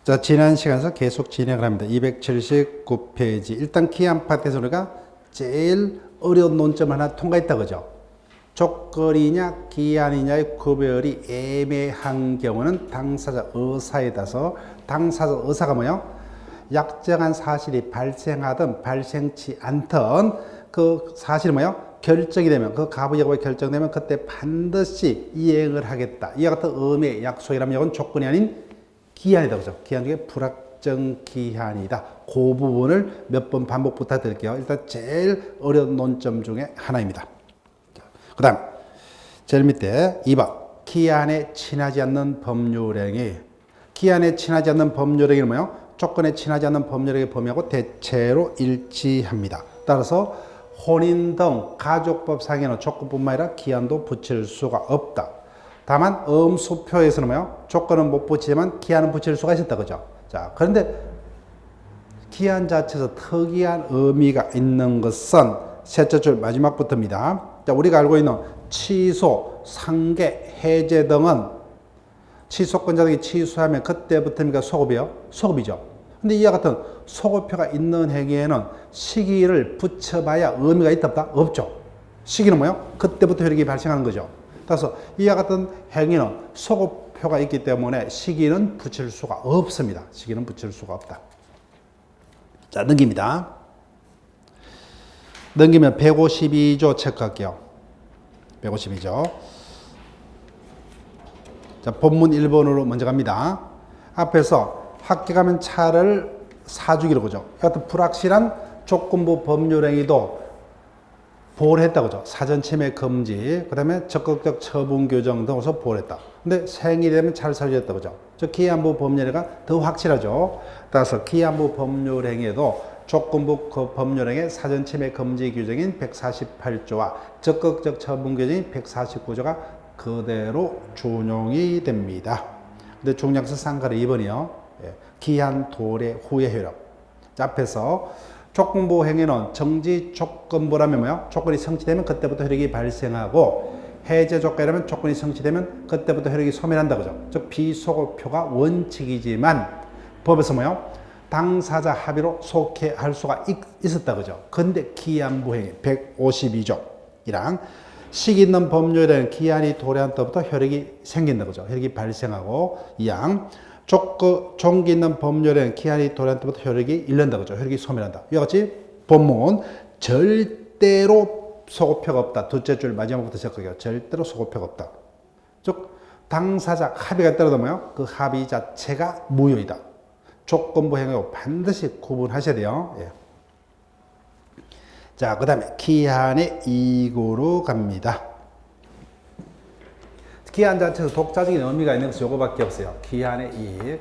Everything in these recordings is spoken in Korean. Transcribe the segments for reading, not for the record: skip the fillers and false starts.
자, 지난 시간에서 계속 진행을 합니다. 279페이지. 일단 기한 파트에서 우리가 제일 어려운 논점 하나 통과했다, 그죠? 족거리냐, 기한이냐의 구별이 애매한 경우는 당사자 의사에 따라서 당사자 의사가 뭐요? 약정한 사실이 발생하든 발생치 않든 그 사실이 뭐요? 결정이 되면 그 가부 여부가 결정되면 그때 반드시 이행을 하겠다. 이와 같은 의미의 약속이라면 이건 조건이 아닌 기한이다, 그죠? 기한 중에 불확정 기한이다. 그 부분을 몇 번 반복 부탁드릴게요. 일단 제일 어려운 논점 중에 하나입니다. 그 다음 제일 밑에 2번 기한에 친하지 않는 법률행위. 기한에 친하지 않는 법률행위는 뭐예요? 조건에 친하지 않는 법률행위 범위하고 대체로 일치합니다. 따라서 혼인 등 가족법상에는 조건뿐만 아니라 기한도 붙일 수가 없다. 다만 음수표에서는 뭐예요? 조건은 못 붙이지만 기한은 붙일 수가 있었다, 그죠? 자, 그런데 기한 자체에서 특이한 의미가 있는 것은 셋째 줄 마지막부터입니다. 자, 우리가 알고 있는 취소, 상계, 해제 등은 취소권자들이 취소하면 그때부터입니까? 소급이요? 소급이죠. 근데 이와 같은 소급표가 있는 행위에는 시기를 붙여봐야 의미가 있다 없다? 없죠. 시기는 뭐예요? 그때부터 효력이 발생하는 거죠. 따라서 이와 같은 행위는 소급표가 있기 때문에 시기는 붙일 수가 없습니다. 시기는 붙일 수가 없다. 자, 넘깁니다. 넘기면 152조 체크할게요. 152조. 자, 본문 1번으로 먼저 갑니다. 앞에서 학교 가면 차를 사주기로 그죠. 이 같은 불확실한 조건부 법률행위도 보호를 했다, 그죠. 사전 침해 금지, 그 다음에 적극적 처분 규정 등으로서 보호를 했다. 근데 생일이 되면 차를 사주겠다, 그죠. 즉, 기한부 법률행위가 더 확실하죠. 따라서 기한부 법률행위에도 조건부 법률행위 사전 침해 금지 규정인 148조와 적극적 처분 규정인 149조가 그대로 준용이 됩니다. 근데 중량수 쌍가리 2번이요. 기한 도래 후의 효력. 자, 앞에서 조건부 행위는 정지 조건부라면 뭐요? 조건이 성취되면 그때부터 효력이 발생하고 해제 조건이라면 조건이 성취되면 그때부터 효력이 소멸한다, 그죠? 즉 비소급표가 원칙이지만 법에서 뭐요? 당사자 합의로 속해할 수가 있었다, 그죠? 근데 기한부 행위 152조이랑 시기 있는 법률에는 기한이 도래한 때부터 효력이 생긴다, 그죠? 효력이 발생하고 이양 종기 있는 법률에는 기한이 도래한 때부터 효력이 일른다, 그죠? 효력이 소멸한다. 이와 같이 본문 절대로 소급표가 없다. 둘째 줄 마지막부터 시작할게요. 절대로 소급표가 없다. 즉 당사자 합의가 따르다 뭐요? 그 합의 자체가 무효이다. 조건부 행위하고 반드시 구분하셔야 돼요. 예. 자, 그 다음에 기한의 이구로 갑니다. 기한 자체에서 독자적인 의미가 있는 것은 요거밖에 없어요. 기한의 이익.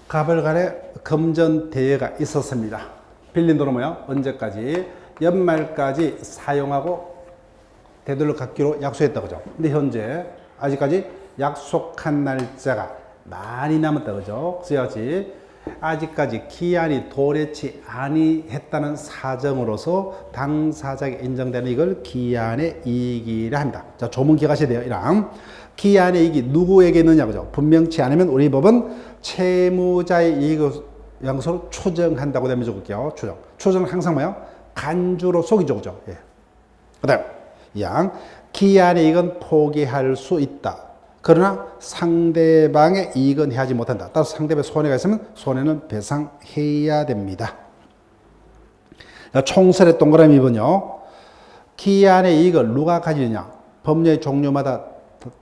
갑을 간에 금전 대여가 있었습니다. 빌린 돈은 뭐요? 언제까지? 연말까지 사용하고 되돌려 갚기로 약속했다, 그죠? 근데 현재 아직까지 약속한 날짜가 많이 남았다, 그죠? 그래야지 아직까지 기한이 도래치 아니했다는 사정으로서 당사자에게 인정되는 이걸 기한의 이익이라 합니다. 자, 조문 기억하셔야 돼요. 이랑 기한의 이익이 누구에게 있느냐, 그죠? 분명치 않으면 우리 법은 채무자의 이익을 양수로 추정한다고 되면 적을게요. 추정은 항상 뭐예요? 간주로 속이죠, 그죠? 예. 그 다음 양 기한의 이익은 포기할 수 있다. 그러나 상대방의 이익은 해하지 못한다. 따라서 상대방의 손해가 있으면 손해는 배상해야 됩니다. 총설의 동그라미 2번요. 기한의 이익을 누가 가지느냐. 법률의 종류마다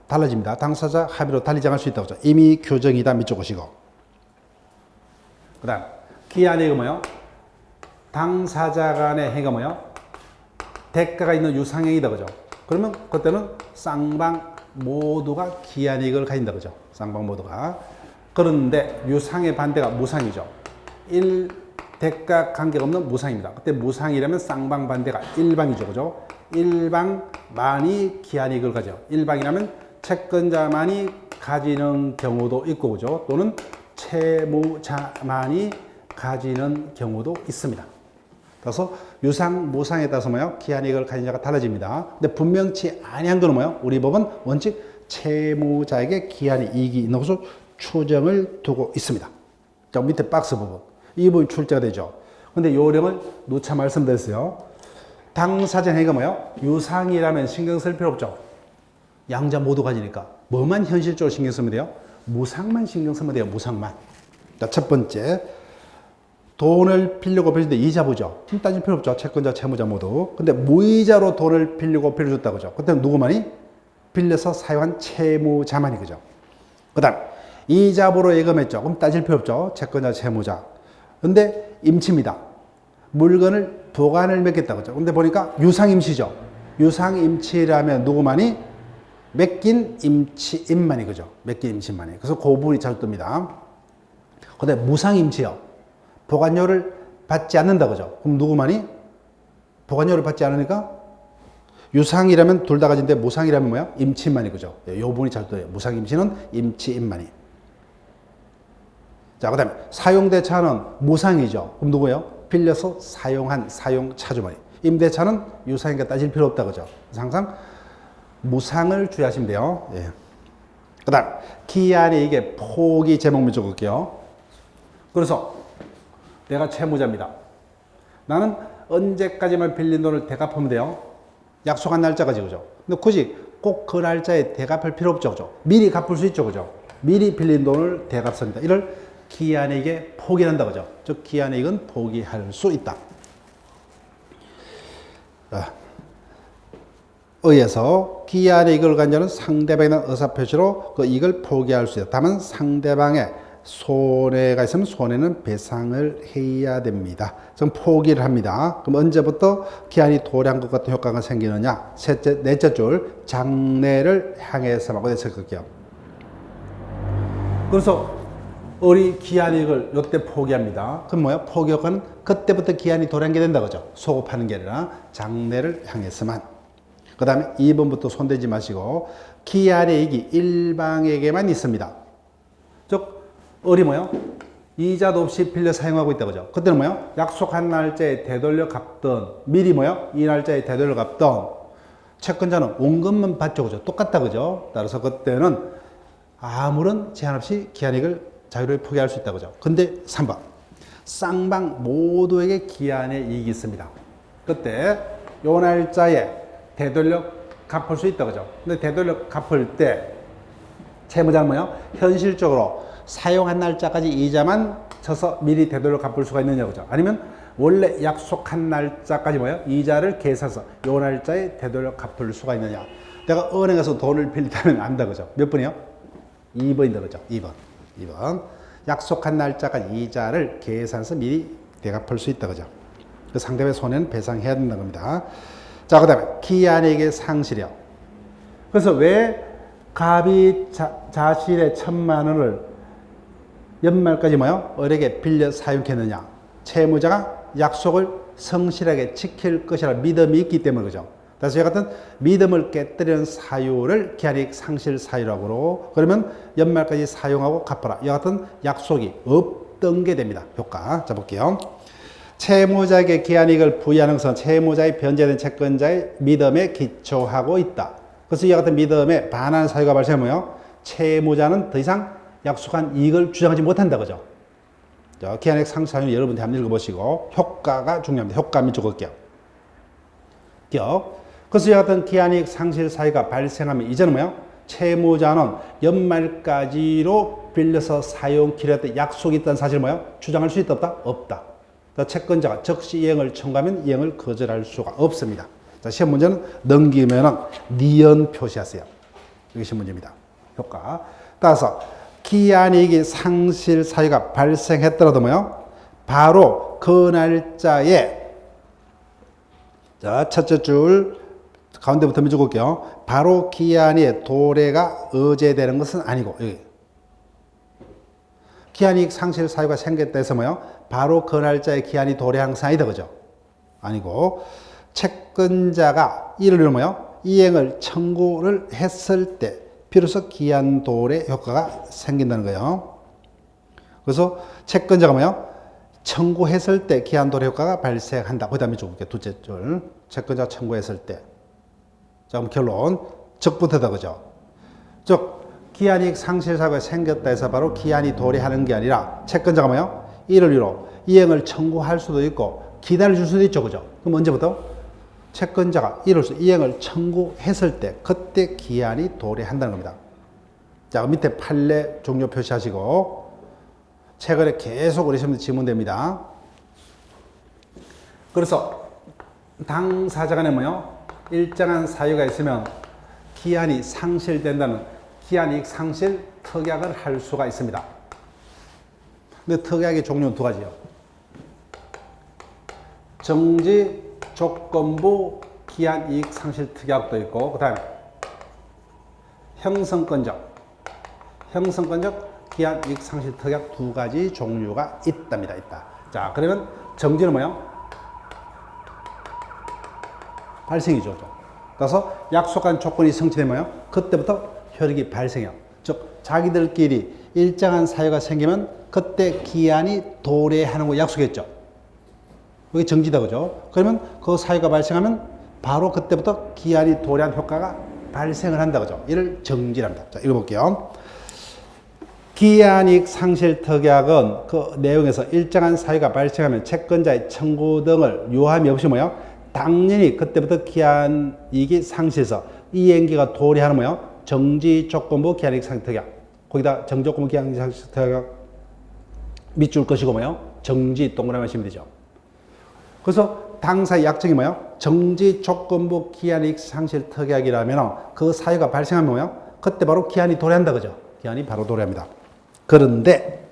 달라집니다. 당사자 합의로 달리 정할 수 있다고 하죠. 이미 규정이다. 밑줄 보시고. 그 다음 기한의 이익은 뭐요? 당사자 간의 행위가 뭐요? 대가가 있는 유상행위다, 그죠? 그러면 그때는 쌍방 모두가 기한이익을 가진다, 그죠? 쌍방 모두가. 그런데 유상의 반대가 무상이죠. 대가 관계가 없는 무상입니다. 그때 무상이라면 쌍방 반대가 일방이죠, 그죠? 일방만이 기한이익을 가져. 일방이라면 채권자만이 가지는 경우도 있고, 그죠? 또는 채무자만이 가지는 경우도 있습니다. 그래서 유상, 무상에 따라서 뭐요? 기한이익을 가진 자가 달라집니다. 근데 분명치 아니한 거는 뭐요? 우리 법은 원칙 채무자에게 기한이익이 있는 것으로 추정을 두고 있습니다. 자, 밑에 박스 부분. 이 부분이 출제가 되죠. 근데 요령을 누차 말씀드렸어요. 당사자 행위가 뭐요? 유상이라면 신경 쓸 필요 없죠. 양자 모두 가지니까. 뭐만 현실적으로 신경 쓰면 돼요? 무상만 신경 쓰면 돼요. 무상만. 자, 첫 번째. 돈을 빌려고 빌릴 때 이자 보죠. 힘 따질 필요 없죠. 채권자, 채무자 모두. 근데 무이자로 돈을 빌리고 빌려줬다 그죠. 그때는 누구만이? 빌려서 사용한 채무자만이 그죠. 그 다음 이자보로 예금했죠. 그럼 따질 필요 없죠. 채권자, 채무자. 근데 임치입니다. 물건을 보관을 맡겼다 그죠. 근데 보니까 유상임치죠. 유상임치라면 누구만이? 맡긴 임치인만이 그죠. 맡긴 임치인만이. 그래서 그 부분이 자주 뜹니다. 근데 무상임치요. 보관료를 받지 않는다 그죠. 그럼 누구만이? 보관료를 받지 않으니까 유상이라면 둘 다 가진데 무상이라면 뭐야? 임치인만이 그죠. 이 부분이 잘 떠요. 무상임치는 임치인만이. 자, 그 다음에 사용대차는 무상이죠. 그럼 누구예요? 빌려서 사용한 사용차주만이. 임대차는 유상이니까 따질 필요 없다 그죠. 그래서 항상 무상을 주의하시면 돼요. 예. 그 다음 기한이 이게 포기 제목만 적을게요. 그래서 내가 채무자입니다. 나는 언제까지만 빌린 돈을 대갚하면 돼요? 약속한 날짜까지 그죠. 근데 굳이 꼭 그 날짜에 대갚할 필요 없죠 그죠. 미리 갚을 수 있죠 그죠. 미리 빌린 돈을 대갚습니다. 이를 기한이익에 포기한다 그죠. 즉 기한이익은 포기할 수 있다. 의해서 기한이익을 가진 자는 상대방에 대한 의사표시로 그 이익을 포기할 수 있다. 다만 상대방의 손해가 있으면 손해는 배상을 해야 됩니다. 그럼 포기를 합니다. 그럼 언제부터 기한이 도래한 것 같은 효과가 생기느냐? 넷째 줄 장래를 향해서만 어디 적을게요. 그래서 우리 기한이익을 이때 포기합니다. 그럼 뭐야? 포기 효과는 그때부터 기한이 도래한 게 된다 그죠? 소급하는 게 아니라 장래를 향해서만. 그 다음에 2번부터 손대지 마시고 기한이익이 일방에게만 있습니다. 즉 을이 뭐요? 이자도 없이 빌려 사용하고 있다 그죠. 그때는 뭐요? 약속한 날짜에 되돌려 갚던 미리 뭐요? 이 날짜에 되돌려 갚던 채권자는 원금만 받죠 그죠. 똑같다 그죠. 따라서 그때는 아무런 제한 없이 기한이익을 자유롭게 포기할 수 있다 그죠. 근데 3번 쌍방 모두에게 기한의 이익이 있습니다. 그때 요 날짜에 되돌려 갚을 수 있다 그죠. 근데 되돌려 갚을 때 채무자는 뭐요? 현실적으로 사용한 날짜까지 이자만 쳐서 미리 되돌려 갚을 수가 있느냐 그죠. 아니면 원래 약속한 날짜까지 뭐예요? 이자를 계산해서 요 날짜에 되돌려 갚을 수가 있느냐. 내가 은행에서 돈을 빌리다면 안다 그죠. 몇 번이요? 2번이다 그죠. 2번 약속한 날짜까지 이자를 계산해서 미리 되갚을 수 있다 그죠. 그 상대방의 손해는 배상해야 된다는 겁니다. 자, 그 다음에 기한이익의 상실이요. 그래서 왜 갑이 자신의 1,000만 원을 연말까지 뭐요? 을에게 빌려 사용했느냐? 채무자가 약속을 성실하게 지킬 것이라 믿음이 있기 때문에 그죠. 그래서 이 같은 믿음을 깨뜨리는 사유를 기한이익 상실 사유라고 그러고, 그러면 연말까지 사용하고 갚아라. 이 같은 약속이 없던 게 됩니다. 효과. 자, 볼게요. 채무자에게 기한이익을 부여하는 것은 채무자의 변제된 채권자의 믿음에 기초하고 있다. 그래서 이와 같은 믿음에 반하는 사유가 발생하면 채무자는 더 이상 약속한 이익을 주장하지 못한다 그죠. 기한이익 상실 사유는 여러분들 한번 읽어보시고 효과가 중요합니다. 효과 한번 적을게요. 기억. 그래서 이와 같은 기한이익 상실 사유가 발생하면 이제는 뭐예요? 채무자는 연말까지로 빌려서 사용 기일에 약속이 있다는 사실을 뭐예요? 주장할 수 있다 없다? 없다. 채권자가 적시 이행을 청구하면 이행을 거절할 수가 없습니다. 자, 시험 문제는 넘기면은 니은 표시하세요. 이게 시험 문제입니다. 효과. 따라서 기한이익이 상실 사유가 발생했더라도 뭐요? 바로 그 날짜에 자, 첫째 줄 가운데부터 한번 적을게요. 바로 기한이 도래가 의제되는 것은 아니고 여기. 기한이익 상실 사유가 생겼다 해서 뭐요? 바로 그 날짜에 기한이 도래한 것은 아니다 그죠? 아니고 채권자가 이를 뭐요? 이행을 청구를 했을 때 비로소 기한도래 효과가 생긴다는 거예요. 그래서 채권자가 뭐요? 청구했을 때 기한도래 효과가 발생한다. 그 다음에 좀 둘째 줄. 채권자가 청구했을 때. 자, 그럼 결론. 적부터다, 그죠? 즉, 기한이익 상실 사고가 생겼다 해서 바로 기한이 도래하는 게 아니라 채권자가 뭐요? 이를 이유로 이행을 청구할 수도 있고 기다려줄 수도 있죠, 그죠? 그럼 언제부터? 채권자가 이로써 이행을 청구했을 때 그때 기한이 도래한다는 겁니다. 자, 밑에 판례 종료 표시하시고 최근에 계속 우리 시험에 질문됩니다. 그래서 당사자 간에 뭐요? 일정한 사유가 있으면 기한이 상실된다는 기한이익 상실 특약을 할 수가 있습니다. 근데 특약의 종류는 두 가지요. 정지 조건부 기한이익 상실 특약도 있고, 그 다음에 형성권적 기한이익 상실 특약 두 가지 종류가 있답니다. 자, 그러면 정지는 뭐예요? 발생이죠. 그래서 약속한 조건이 성취되면 그때부터 효력이 발생해요. 즉, 자기들끼리 일정한 사유가 생기면 그때 기한이 도래하는 거 약속했죠. 그게 정지다, 그죠? 그러면 그 사유가 발생하면 바로 그때부터 기한이 도래한 효과가 발생을 한다, 그죠? 이를 정지랍니다. 자, 읽어볼게요. 기한이익 상실 특약은 그 내용에서 일정한 사유가 발생하면 채권자의 청구 등을 유함이 없이 뭐요? 당연히 그때부터 기한이익이 상실해서 이행기가 도래하는 뭐요? 정지 조건부 기한이익 상실 특약. 거기다 정조건부 기한이익 상실 특약 밑줄 것이고 뭐요? 정지 동그라미 하시면 되죠. 그래서 당사의 약정이 뭐요? 정지 조건부 기한이익 상실 특약이라면 그 사유가 발생하면 뭐요? 그때 바로 기한이 도래한다, 그죠? 기한이 바로 도래합니다. 그런데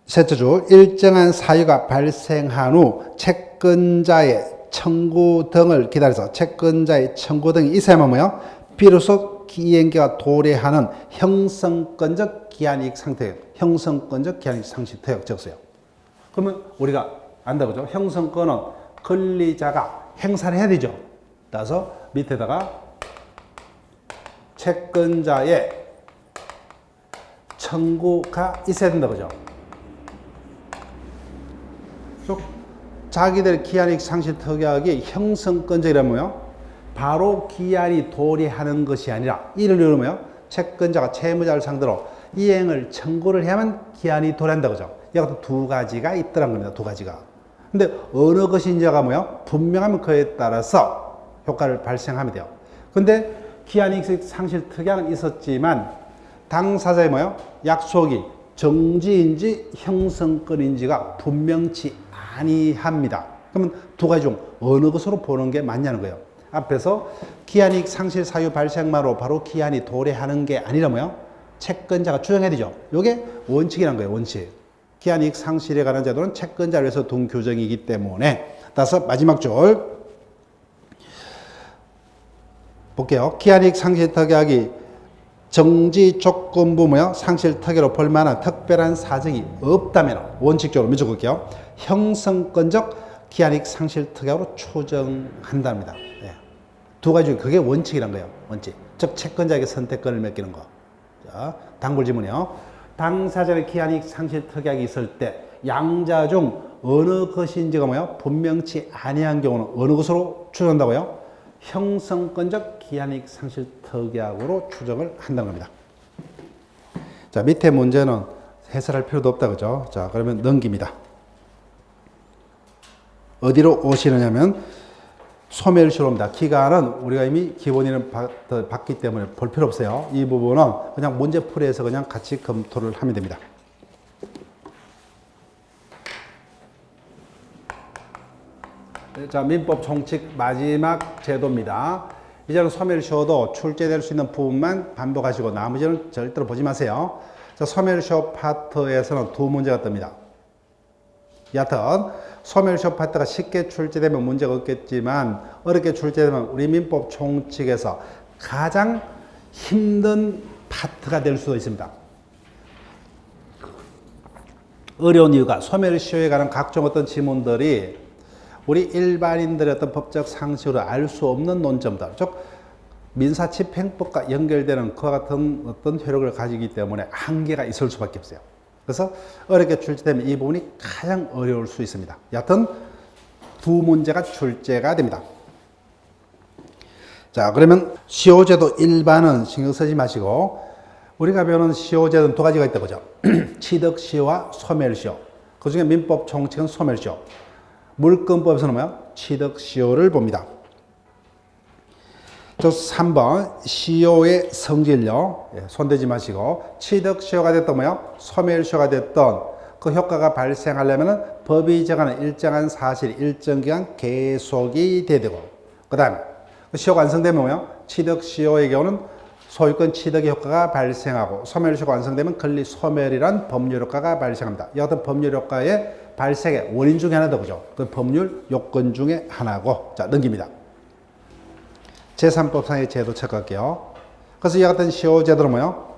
셋째 줄, 일정한 사유가 발생한 후 채권자의 청구 등을 기다려서 채권자의 청구 등이 있어야만 뭐요? 비로소 이행기가 도래하는 형성권적 기한이익 상태예요. 형성권적 기한이익 상실 특약 적었어요. 그러면 우리가 안다, 그죠? 형성권은 권리자가 행사를 해야 되죠. 따라서 밑에다가 채권자의 청구가 있어야 된다, 그죠? 자기들 기한이익 상실 특약이 형성권적이라면 뭐요? 바로 기한이 도래하는 것이 아니라 이를 이루면 채권자가 채무자를 상대로 이행을 청구를 해야만 기한이 도래한다, 그죠? 이것도 두 가지가 있더란 겁니다. 두 가지가. 근데 어느 것인지가 뭐요? 분명하면 그에 따라서 효과를 발생하면 돼요. 근데 기한이익 상실 특약은 있었지만 당사자의 뭐요? 약속이 정지인지 형성권인지가 분명치 아니합니다. 그러면 두 가지 중 어느 것으로 보는 게 맞냐는 거예요. 앞에서 기한이익 상실 사유 발생만으로 바로 기한이 도래하는 게 아니라 뭐요? 채권자가 주장해야 되죠. 이게 원칙이라는 거예요. 원칙. 기한이익 상실에 관한 제도는 채권자를 위해서 둔 규정이기 때문에. 따라서 마지막 줄 볼게요. 기한이익 상실 특약이 정지 조건부 뭐요? 상실 특약으로 볼 만한 특별한 사정이 없다면 원칙적으로 먼저 볼게요. 형성권적 기한이익 상실 특약으로 추정한답니다. 네. 두 가지 중 그게 원칙이란 거예요. 원칙. 즉 채권자에게 선택권을 맡기는 거. 자, 단골 질문이요. 당사자의 기한이익 상실 특약이 있을 때 양자 중 어느 것인지가 뭐요? 분명치 아니한 경우는 어느 것으로 추정한다고요? 형성권적 기한이익 상실 특약으로 추정을 한다는 겁니다. 자, 밑에 문제는 해설할 필요도 없다, 그죠? 자, 그러면 넘깁니다. 어디로 오시느냐면 소멸시로 옵니다. 기간은 우리가 이미 기본인을 봤기 때문에 볼 필요 없어요. 이 부분은 그냥 문제풀이에서 그냥 같이 검토를 하면 됩니다. 자, 민법 총칙 마지막 제도입니다. 이제는 소멸시효도 출제될 수 있는 부분만 반복하시고 나머지는 절대로 보지 마세요. 자, 소멸시효 파트에서는 두 문제가 뜹니다. 여하튼 소멸시효 파트가 쉽게 출제되면 문제가 없겠지만 어렵게 출제되면 우리 민법 총칙에서 가장 힘든 파트가 될 수도 있습니다. 어려운 이유가 소멸시효에 관한 각종 어떤 지문들이 우리 일반인들의 어떤 법적 상식으로 알 수 없는 논점들, 즉 민사집행법과 연결되는 그와 같은 어떤 효력을 가지기 때문에 한계가 있을 수밖에 없어요. 그래서 어렵게 출제되면 이 부분이 가장 어려울 수 있습니다. 여하튼 두 문제가 출제가 됩니다. 자, 그러면 시효제도 일반은 신경 쓰지 마시고 우리가 배우는 시효제도는 두 가지가 있다 그죠? 취득시효와 소멸시효. 그 중에 민법 총칙은 소멸시효. 물권법에서는 뭐야? 취득시효를 봅니다. 저 3번 시효의 성질요. 손대지 마시고 취득시효가 됐던 뭐요? 소멸시효가 됐던 그 효과가 발생하려면 법이 정하는 일정한 사실, 일정 기간 계속이 돼야 되고 그 다음에 시효가 완성되면 뭐요? 취득시효의 경우는 소유권 취득의 효과가 발생하고 소멸시효가 완성되면 권리 소멸이란 법률 효과가 발생합니다. 이 같은 법률 효과의 발생의 원인 중에 하나다 그죠? 그 법률 요건 중에 하나고 자 넘깁니다. 제3법상의 제도 체크할게요. 그래서 이와 같은 시효제도는 뭐요?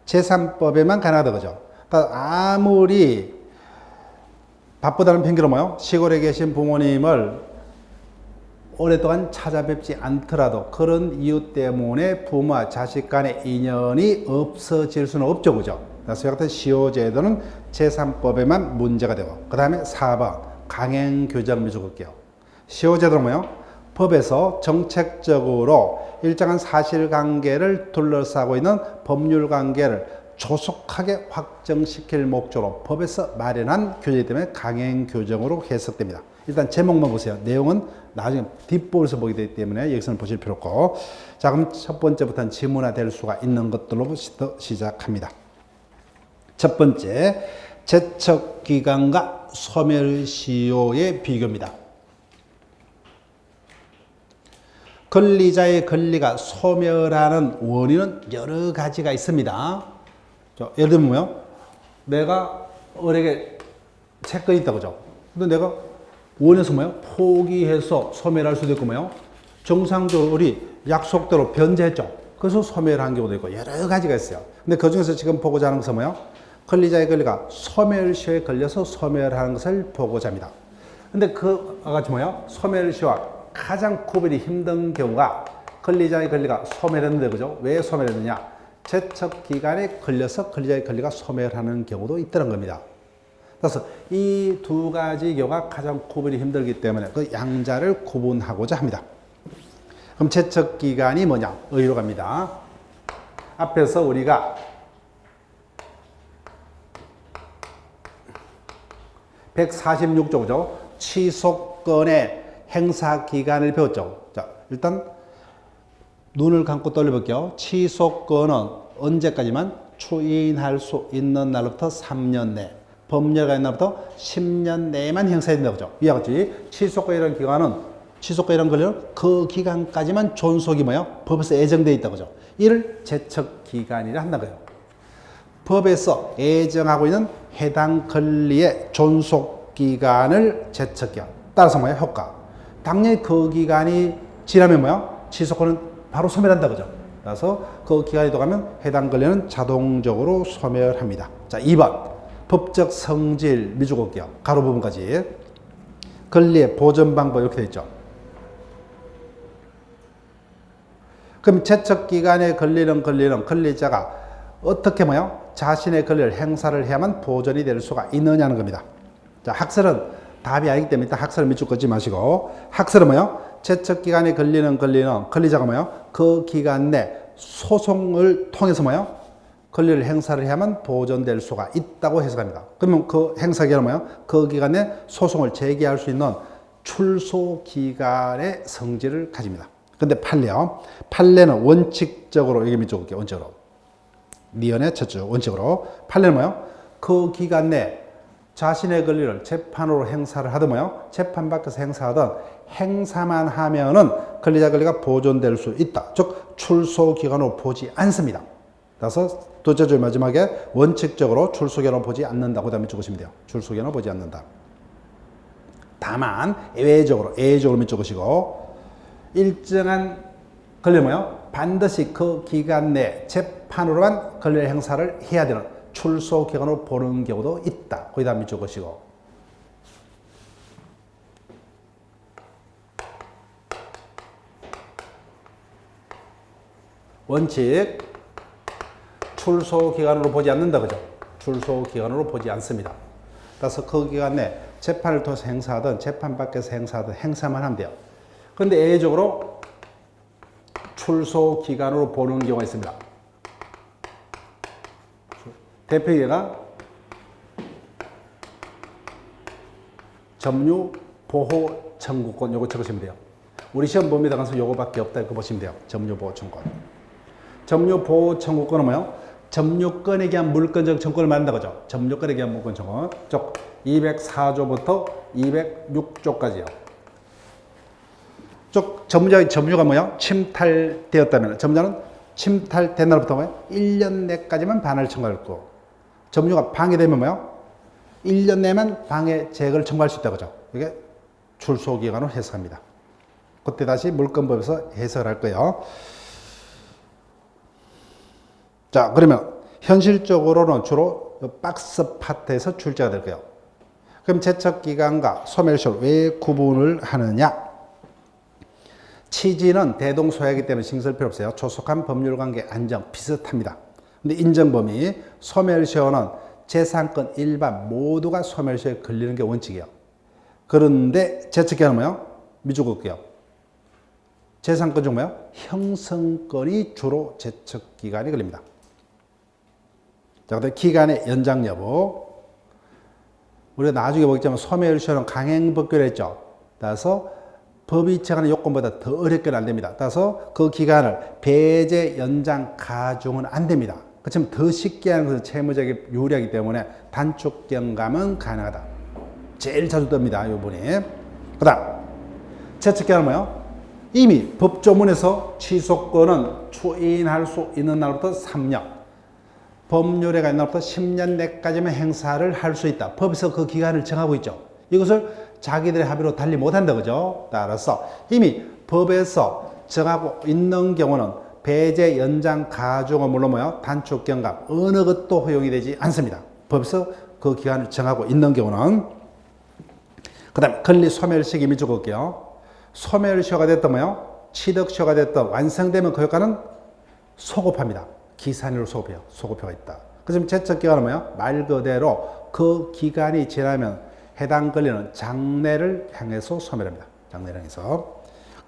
제3법에만 가능하다 그죠? 그러니까 아무리 바쁘다는 핑계로 뭐요? 시골에 계신 부모님을 오랫동안 찾아뵙지 않더라도 그런 이유 때문에 부모와 자식 간의 인연이 없어질 수는 없죠. 그죠? 그래서 이와 같은 시효제도는 제3법에만 문제가 되고 그 다음에 4번 강행규정을 적을게요. 시효제도는 뭐요? 법에서 정책적으로 일정한 사실관계를 둘러싸고 있는 법률관계를 조속하게 확정시킬 목적으로 법에서 마련한 규정이기 때문에 강행규정으로 해석됩니다. 일단 제목만 보세요. 내용은 나중에 뒷부분에서 보게 되기 때문에 여기서는 보실 필요 없고 자 그럼 첫 번째부터는 지문화될 수가 있는 것들로부터 시작합니다. 첫 번째 제척기간과 소멸시효의 비교입니다. 권리자의 권리가 소멸하는 원인은 여러 가지가 있습니다. 예를 들면 뭐요? 내가 어에게 채권이 있다 그죠? 근데 내가 원해서 뭐요? 포기해서 소멸할 수도 있고 뭐요? 정상적으로 우리 약속대로 변제했죠. 그래서 소멸한 경우도 있고 여러 가지가 있어요. 근데 그 중에서 지금 보고자 하는 것은 뭐요? 권리자의 권리가 소멸시효에 걸려서 소멸하는 것을 보고자 합니다. 근데 그와 같이 뭐요? 소멸시효와 가장 구별이 힘든 경우가 권리자의 권리가 소멸했는데 그죠? 왜 소멸했느냐? 제척 기간에 걸려서 권리자의 권리가 소멸하는 경우도 있다는 겁니다. 그래서 이 두 가지 경우가 가장 구별이 힘들기 때문에 그 양자를 구분하고자 합니다. 그럼 제척 기간이 뭐냐? 의로 갑니다. 앞에서 우리가 146조죠. 취소권의 행사 기간을 배웠죠. 자, 일단 눈을 감고 떠올려볼게요. 취소권은 언제까지만 추인할 수 있는 날부터 3년 내, 법률가 있는 날부터 10년 내에만 행사해야 된다고 그죠. 이와 같이 취소권이라는 기간은, 취소권이라는 권리는 그 기간까지만 존속이 뭐예요? 법에서 예정되어 있다고 그죠. 이를 제척 기간이라 한다는 거예요. 법에서 예정하고 있는 해당 권리의 존속 기간을 제척 기간. 따라서 뭐예요? 효과. 당연히 그 기간이 지나면 뭐야? 취소권은 바로 소멸한다 그죠? 그래서 그 기간이 도가면 해당 권리는 자동적으로 소멸합니다. 자, 2번 법적 성질 미주곡기요. 가로 부분까지 권리의 보전 방법 이렇게 되어 있죠. 그럼 제척 기간에 걸리는 권리자가 어떻게 뭐요? 자신의 권리를 행사를 해야만 보전이 될 수가 있느냐는 겁니다. 자, 학설은 답이 아니기 때문에 일단 학설을 밑줄 긋지 마시고 학설은 뭐요? 제척 기간에 걸리는 권리자가 뭐요? 그 기간 내 소송을 통해서 뭐요? 권리를 행사를 해야만 보존될 수가 있다고 해석합니다. 그러면 그 행사 기간은 뭐요? 그 기간 내 소송을 제기할 수 있는 출소 기간의 성질을 가집니다. 근데 판례요. 판례는 원칙적으로 여기 밑줄 긋게요. 원칙으로. 니은의 첫 줄 원칙으로. 판례는 뭐요? 그 기간 내 자신의 권리를 재판으로 행사를 하든 뭐요? 재판 밖에서 행사하든 행사만 하면은 권리자 권리가 보존될 수 있다. 즉 출소 기간으로 보지 않습니다. 그래서 둘째 줄 마지막에 원칙적으로 출소 기간으로 보지 않는다고 다음에 적으시면 돼요. 출소 기간으로 보지 않는다. 다만 예외적으로 적으시고 일정한 권리 뭐요? 반드시 그 기간 내 재판으로만 권리 행사를 해야 되는 출소 기간으로 보는 경우도 있다. 거기다 밑줄 것이고. 원칙 출소 기간으로 보지 않는다 그죠? 출소 기간으로 보지 않습니다. 따라서 그 기간 내 재판을 통해서 행사하든 재판 밖에서 행사하든 행사만 하면 돼요. 그런데 예외적으로 출소 기간으로 보는 경우가 있습니다. 대표 예가 점유 보호 청구권 요거 적으시면 돼요. 우리 시험 봅니다. 가서 요거밖에 없다 이거 보시면 돼요. 점유 보호 청구권. 점유 보호 청구권은 뭐예요? 점유권에 대한 물권적 청구권을 말한다 그죠? 점유권에 대한 물권 청구권. 쪽 204조부터 206조까지요. 쪽 점유자의 점유가 뭐야? 침탈되었다면 점유자는 침탈된 날부터 뭐야? 1년 내까지만 반환을 청구할 거고 점유가 방해되면 뭐야? 1년 내만 방해 제거를 청구할 수 있다 그죠? 이게 출소 기간으로 해석합니다. 그때 다시 물권법에서 해석을 할 거예요. 자, 그러면 현실적으로는 주로 박스 파트에서 출제가 될 거예요. 그럼 제척기간과 소멸시효를 왜 구분을 하느냐? 취지는 대동소이하기 때문에 신경 쓸 필요 없어요. 조속한 법률관계 안정 비슷합니다. 근데 인정범위, 소멸시효는 재산권 일반 모두가 소멸시효에 걸리는 게 원칙이에요. 그런데 제척기간은 뭐예요? 미주국이요. 재산권 중 뭐예요? 형성권이 주로 제척기간이 걸립니다. 자, 그다음에 기간의 연장 여부. 우리가 나중에 보겠지만 소멸시효는 강행법규를 했죠. 따라서 법이 정하는 요건보다 더 어렵게는 안 됩니다. 따라서 그 기간을 배제, 연장, 가중은 안 됩니다. 그렇지만 더 쉽게 하는 것은 채무자에게 유리하기 때문에 단축 경감은 가능하다. 제일 자주 뜹니다. 이 부분이. 그 다음 제척기간은 뭐예요? 이미 법조문에서 취소권은 추인할 수 있는 날부터 3년, 법률에가 있는 날부터 10년 내까지만 행사를 할 수 있다. 법에서 그 기간을 정하고 있죠. 이것을 자기들의 합의로 달리 못한다 그죠? 따라서 이미 법에서 정하고 있는 경우는 배제, 연장, 가중은 물론 뭐예요? 단축 경감 어느 것도 허용이 되지 않습니다. 법에서 그 기간을 정하고 있는 경우는. 그 다음에 권리 소멸 시기 적을게요. 소멸시효가 됐던 뭐예요? 취득시효가 됐던 완성되면 그 효과는 소급합니다. 기산으로 소급해요. 소급효가 있다. 그래서 제척기간은 뭐예요? 말 그대로 그 기간이 지나면 해당 권리는 장래를 향해서 소멸합니다. 장래를 향해서.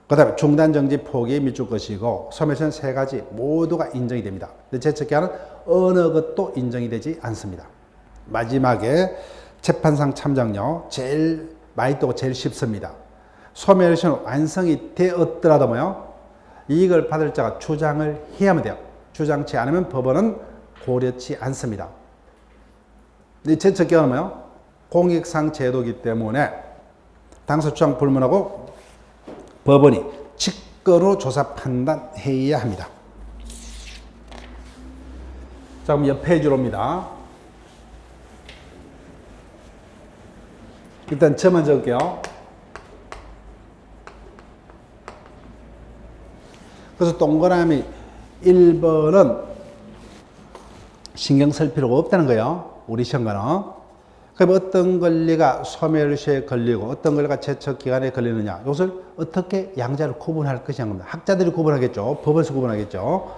그 다음에 중단정지 포기 미줄 것이고 소멸시효는 세 가지 모두가 인정이 됩니다. 근데 제척기간은 어느 것도 인정이 되지 않습니다. 마지막에 재판상 참작력 제일 많이 뜨고 제일 쉽습니다. 소멸시효는 완성이 되었더라도 뭐요? 이익을 받을 자가 주장을 해야만 돼요. 주장치 않으면 법원은 고려치 않습니다. 이 제척기간은 뭐요? 공익상 제도이기 때문에 당사 주장 불문하고 법원이 직권으로 조사 판단해야 합니다. 자, 그럼 옆 페이지로입니다. 일단 저만 적을게요. 그래서 동그라미 1번은 신경 쓸 필요가 없다는 거예요. 우리 시험관은. 그럼 어떤 권리가 소멸시효에 걸리고 어떤 권리가 제척기간에 걸리느냐. 이것을 어떻게 양자를 구분할 것이냐는 겁니다. 학자들이 구분하겠죠. 법에서 구분하겠죠.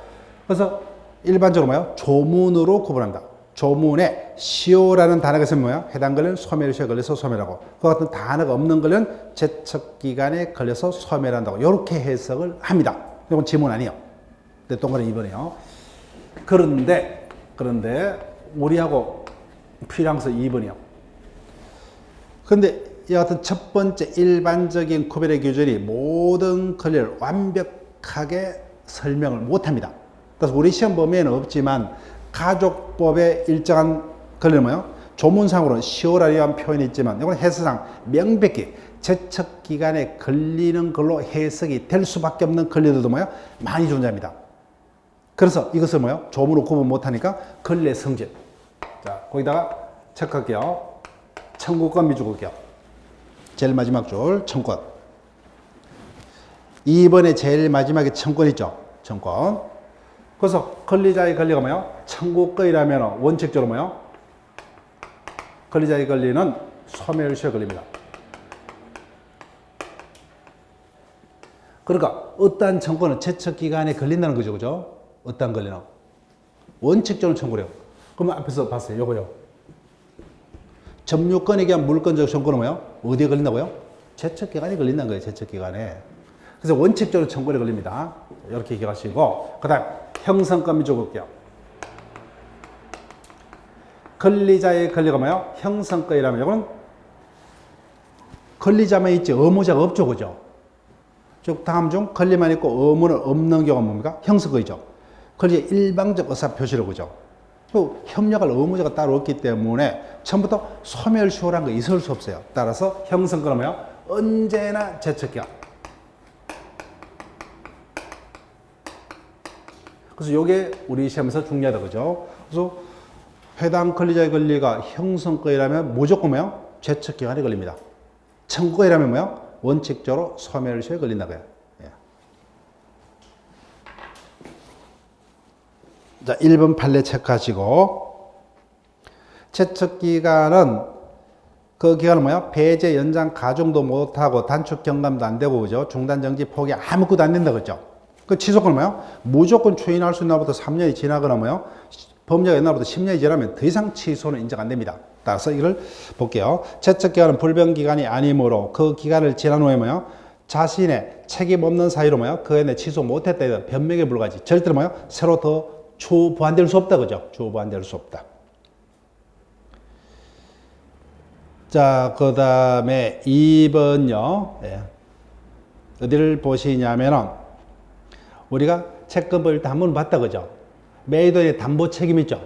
그래서 일반적으로 뭐예요? 조문으로 구분합니다. 조문에 시효라는 단어가 있으면 뭐예요? 해당 권리는 소멸시효에 걸려서 소멸하고 그 같은 단어가 없는 권리는 제척기간에 걸려서 소멸한다고 이렇게 해석을 합니다. 이건 지문 아니에요. 근데 동그라미 2번이에요. 그런데 우리하고 필요한 것은 2번이요. 그런데 이 같은 첫 번째 일반적인 구별의 기준이 모든 권리를 완벽하게 설명을 못합니다. 그래서 우리 시험 범위에는 없지만 가족법의 일정한 권리는 뭐예요? 조문상으로는 시효라고 한 표현이 있지만 이건 해석상 명백히 제척기간에 걸리는 걸로 해석이 될 수밖에 없는 권리들도 뭐예요? 많이 존재합니다. 그래서 이것을 뭐예요? 조문으로 구분 못하니까 권리의 성질. 자, 거기다가 체크할게요. 청구권 미주국이요. 제일 마지막 줄 청구권. 2번에 제일 마지막에 청구권 있죠. 청구권. 그래서 권리자의 권리가 뭐예요? 청구권이라면 원칙적으로 뭐예요? 권리자의 권리는 소멸시효에 걸립니다. 그러니까 어떠한 청구권은 제척기간에 걸린다는 거죠. 그죠? 어떤 권리는? 원칙적으로 청구를 해요. 그러면 앞에서 봤어요. 요거요. 점유권에 대한 물권적 청구는 뭐예요? 어디에 걸린다고요? 제척기간에 걸린다는 거예요. 제척기간에. 그래서 원칙적으로 청구에 걸립니다. 이렇게 기억하시고, 그 다음 형성권 밑줄 볼게요. 권리자의 권리가 뭐예요? 형성권이라면 이거는 권리자만 있지 의무자가 없죠. 그죠? 즉 다음 중 권리만 있고 의무는 없는 경우가 뭡니까? 형성권이죠. 권리의 일방적 의사 표시를 그죠? 또 협력할 의무자가 따로 없기 때문에 처음부터 소멸시효란 거 있을 수 없어요. 따라서 형성권은 뭐예요? 언제나 제척기간. 그래서 이게 우리 시험에서 중요하다. 그죠? 그래서 해당 권리자의 권리가 형성권이라면 무조건 뭐예요? 제척기간에 걸립니다. 청구권이라면 뭐예요? 원칙적으로 소멸시효에 걸린다고요. 예. 자, 1번 판례 체크하시고, 제척기간은 그 기간은 뭐야? 배제, 연장, 가중도 못하고 단축 경감도 안 되고, 그죠? 중단, 정지, 포기 아무것도 안 된다, 그죠? 그 취소권은 뭐야? 무조건 추인할 수 있는 날부터 3년이 지나거나 뭐야? 법령이 옛날부터 10년이 지나면 더 이상 취소는 인정 안 됩니다. 따라서 이걸 볼게요. 제척기간은 불변기간이 아니므로 그 기간을 지난 후에 뭐야? 자신의 책임 없는 사유로 뭐야? 그에 내 취소 못했다 해서 변명에 불과하지. 절대로 뭐야? 새로 더 추보완될 수 없다, 그죠? 추보완될 수 없다. 자, 그 다음에 2번요. 예. 어디를 보시냐면은, 우리가 채권법을 일단 한번 봤다, 그죠? 매도인의 담보 책임 있죠?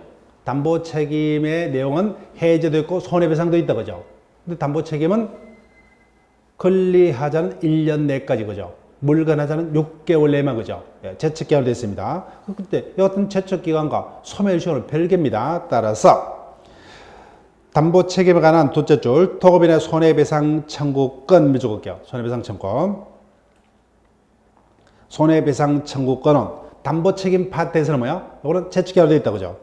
담보 책임의 내용은 해제도 있고 손해배상도 있다, 그죠? 근데 담보 책임은 권리하자는 1년 내까지, 그죠? 물건하자는 6개월 내만, 그죠? 예, 제척기간으로 되어 있습니다. 그때 이 같은 제척기간과 소멸시효는 별개입니다. 따라서 담보 책임에 관한 둘째 줄, 토급인의 손해배상 청구권 밑줄 볼게요. 손해배상 청구권. 손해배상 청구권은 담보 책임 파트에서는 뭐야? 이거는 제척기간으로 되어 있다, 그죠?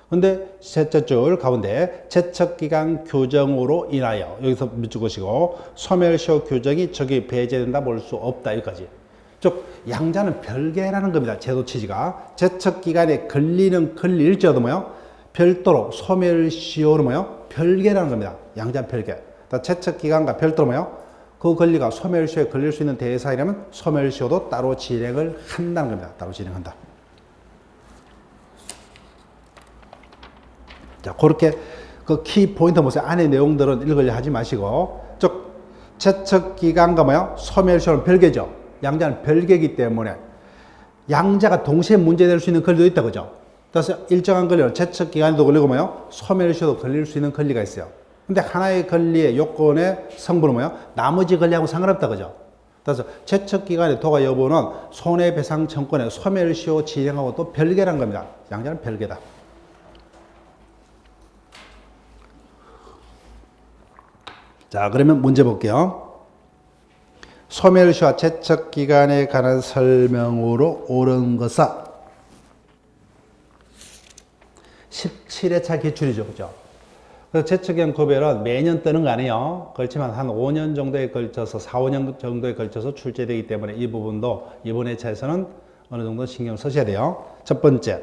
근데 셋째 줄 가운데 제척기간 규정으로 인하여 여기서 밑줄 그시고 소멸시효 규정이 저기 배제된다 볼 수 없다 여기까지. 즉 양자는 별개라는 겁니다. 제도 취지가 제척기간에 걸리는 권리일지라도 뭐요? 별도로 소멸시효는 뭐요? 별개라는 겁니다. 양자 별개. 제척기간과 별도로 뭐요? 그 권리가 소멸시효에 걸릴 수 있는 대상이라면 소멸시효도 따로 진행을 한다는 겁니다. 따로 진행한다. 자, 그렇게 그 키 포인트 보세요. 안에 내용들은 읽으려 하지 마시고, 즉 제척기간과 뭐야? 소멸시효는 별개죠. 양자는 별개이기 때문에 양자가 동시에 문제될 수 있는 권리도 있다, 그죠? 그래서 일정한 권리는 제척기간에도 걸리고 뭐요? 소멸시효도 걸릴 수 있는 권리가 있어요. 근데 하나의 권리의 요건의 성분은 뭐야? 나머지 권리하고 상관없다, 그죠? 그래서 제척기간의 도가 여부는 손해배상 청구권의 소멸시효 진행하고 또 별개란 겁니다. 양자는 별개다. 자, 그러면 문제 볼게요. 소멸시효와 제척기간에 관한 설명으로 옳은 것은 17회차 기출이죠, 그죠? 그래서 제척기간 구별은 매년 뜨는 거 아니에요. 그렇지만 한 5년 정도에 걸쳐서 4, 5년 정도에 걸쳐서 출제되기 때문에 이 부분도 이번 회차에서는 어느 정도 신경 쓰셔야 돼요. 첫 번째,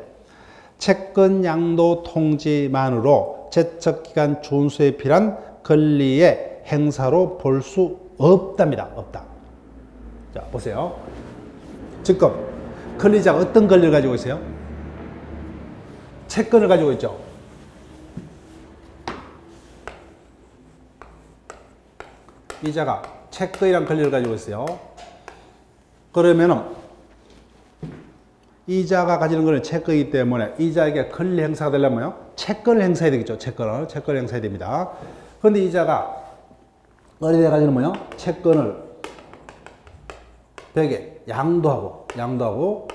채권 양도 통지만으로 제척기간 준수에 필요한 권리의 행사로 볼 수 없답니다. 없다. 자, 보세요. 지금 권리자가 어떤 권리를 가지고 있어요? 채권을 가지고 있죠. 이자가 채권이란 권리를 가지고 있어요. 그러면은 이자가 가지는 것은 채권이기 때문에 이자에게 권리 행사가 되려면요, 채권을 행사해야 되겠죠. 채권을 행사해야 됩니다. 그런데 이자가 어디에 가지는 뭐요? 채권을 벽에 양도하고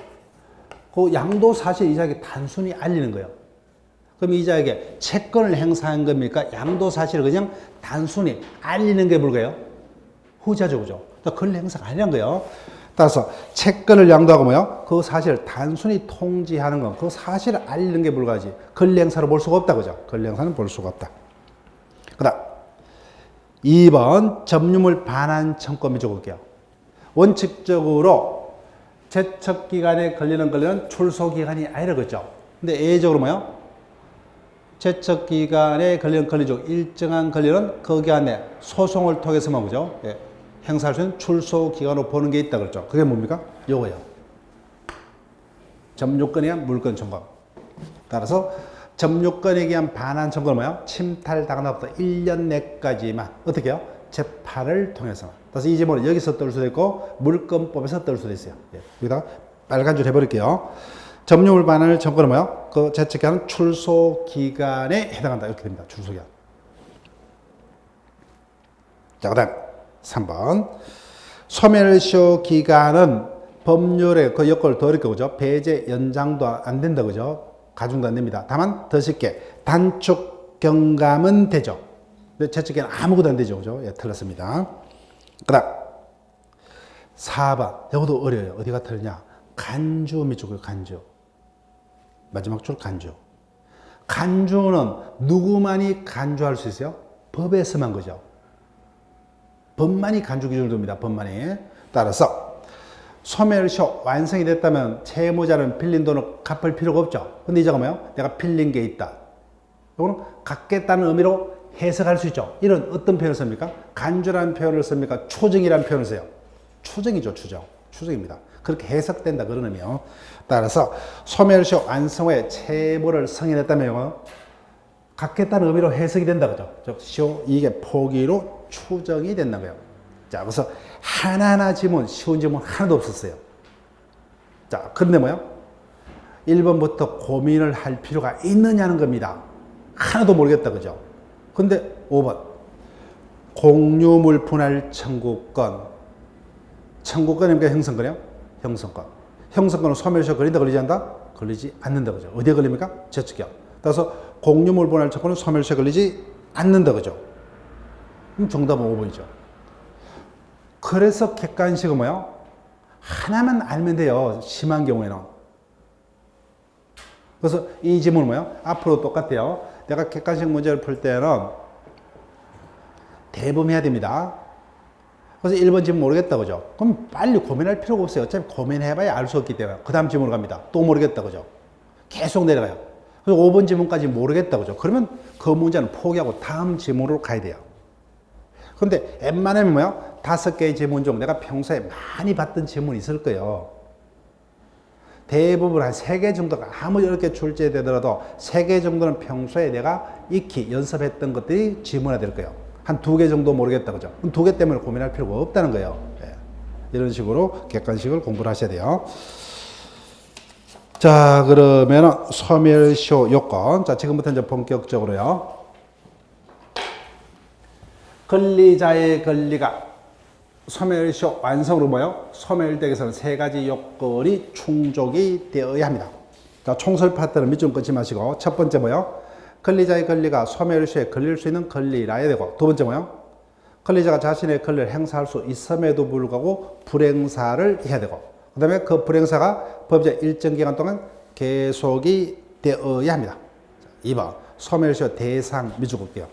그 양도 사실 이자에게 단순히 알리는 거예요. 그럼 이자에게 채권을 행사한 겁니까? 양도 사실을 그냥 단순히 알리는 게 불과해요? 후자죠, 그죠? 권리 행사가 아니란 거예요. 따라서 채권을 양도하고 뭐요? 그 사실을 단순히 통지하는 건 그 사실을 알리는 게 불과하지. 권리 행사로 볼 수가 없다, 그죠? 권리 행사는 볼 수가 없다. 그 다음 2번 점유물 반환 청구권 밑줄 볼게요. 원칙적으로 제척기간에 걸리는 출소기간이 아니라 그랬죠. 근데 A적으로 뭐요? 제척기간에 걸리죠. 일정한 걸리는 그 기간에 소송을 통해서만 그죠? 예. 행사할 수 있는 출소기간으로 보는 게 있다 그랬죠. 그게 뭡니까? 요거예요. 점유권에 의한 물권 청구. 따라서 점유권에 의한 반환 청구는 뭐예요? 침탈당하고부터 1년 내까지만 어떻게 해요? 재판을 통해서만. 그래서 이 지문은 여기서 뜰 수도 있고 물권법에서 뜰 수도 있어요. 예. 여기다가 빨간 줄 해버릴게요. 점유물 반환을 청구는 뭐예요? 그 제척기간은 출소기간에 해당한다. 이렇게 됩니다. 출소기간. 자, 그 다음 3번. 소멸시효 기간은 법률에 그 여건을 더 어렵게 보죠. 배제 연장도 안 된다 그죠? 가중도 안 됩니다. 다만 더 쉽게 단축 경감은 되죠. 근데 제척기간 아무것도 안 되죠. 그죠? 예, 틀렸습니다. 그 다음 4번. 이것도 어려워요. 어디가 틀리냐? 간주 밑줄이에요. 간주. 마지막 줄 간주. 간주는 누구만이 간주할 수 있어요? 법에서만 그죠? 법만이 간주 기준을 둡니다. 법만이. 따라서 소멸시효 완성이 됐다면 채무자는 빌린 돈을 갚을 필요가 없죠. 근데 이제가 뭐예요? 내가 빌린 게 있다. 이거는 갚겠다는 의미로 해석할 수 있죠. 이런 어떤 표현을 씁니까? 간주라는 표현을 씁니까? 추정이라는 표현을 써요. 추정이죠. 추정. 추정입니다. 그렇게 해석된다 그런 의미요. 따라서 소멸시효 완성 후에 채무를 승인했다면 갚겠다는 의미로 해석이 된다 그죠? 즉 시효 이익의 포기로 추정이 된다는 거예요. 자, 그래서 하나하나 지문, 쉬운 지문 하나도 없었어요. 자, 그런데 뭐요? 1번부터 고민을 할 필요가 있느냐는 겁니다. 하나도 모르겠다 그죠? 근데 5번 공유물 분할 청구권. 청구권이니까 형성권이요? 형성권. 형성권은 소멸시효 걸린다 걸리지 않는다? 걸리지 않는다 그죠? 어디에 걸립니까? 제척기간. 따라서 공유물 분할 청구는 소멸시효 걸리지 않는다 그죠? 그럼 정답은 5번이죠. 그래서 객관식은 뭐예요? 하나만 알면 돼요. 심한 경우에는. 그래서 이 지문은 뭐예요? 앞으로 똑같아요. 내가 객관식 문제를 풀 때는 대범해야 됩니다. 그래서 1번 지문 모르겠다 그죠? 그럼 빨리 고민할 필요가 없어요. 어차피 고민해봐야 알 수 없기 때문에. 그 다음 지문으로 갑니다. 또 모르겠다 그죠? 계속 내려가요. 그래서 5번 지문까지 모르겠다 그죠? 그러면 그 문제는 포기하고 다음 지문으로 가야 돼요. 근데 웬만하면 뭐야? 5개의 지문 중 내가 평소에 많이 봤던 지문이 있을 거예요. 대부분 한 3개 정도가 아무리 어렵게 출제되더라도 3개 정도는 평소에 내가 익히 연습했던 것들이 지문화 될 거예요. 한 2개 정도 모르겠다 그죠? 그럼 2개 때문에 고민할 필요가 없다는 거예요. 네. 이런 식으로 객관식을 공부를 하셔야 돼요. 자, 그러면 소멸시효 요건. 자, 지금부터 이제 본격적으로요. 권리자의 권리가 소멸시효 완성으로 뭐요? 소멸되기 위해서는 3가지 요건이 충족이 되어야 합니다. 자, 총설 파트는 밑줄 끊지 마시고 첫 번째 뭐요? 권리자의 권리가 소멸시효에 걸릴 수 있는 권리라야 되고 두 번째 뭐요? 권리자가 자신의 권리를 행사할 수 있음에도 불구하고 불행사를 해야 되고 그 다음에 그 불행사가 법제 일정 기간 동안 계속이 되어야 합니다. 2번 소멸시효 대상 밑줄 볼게요.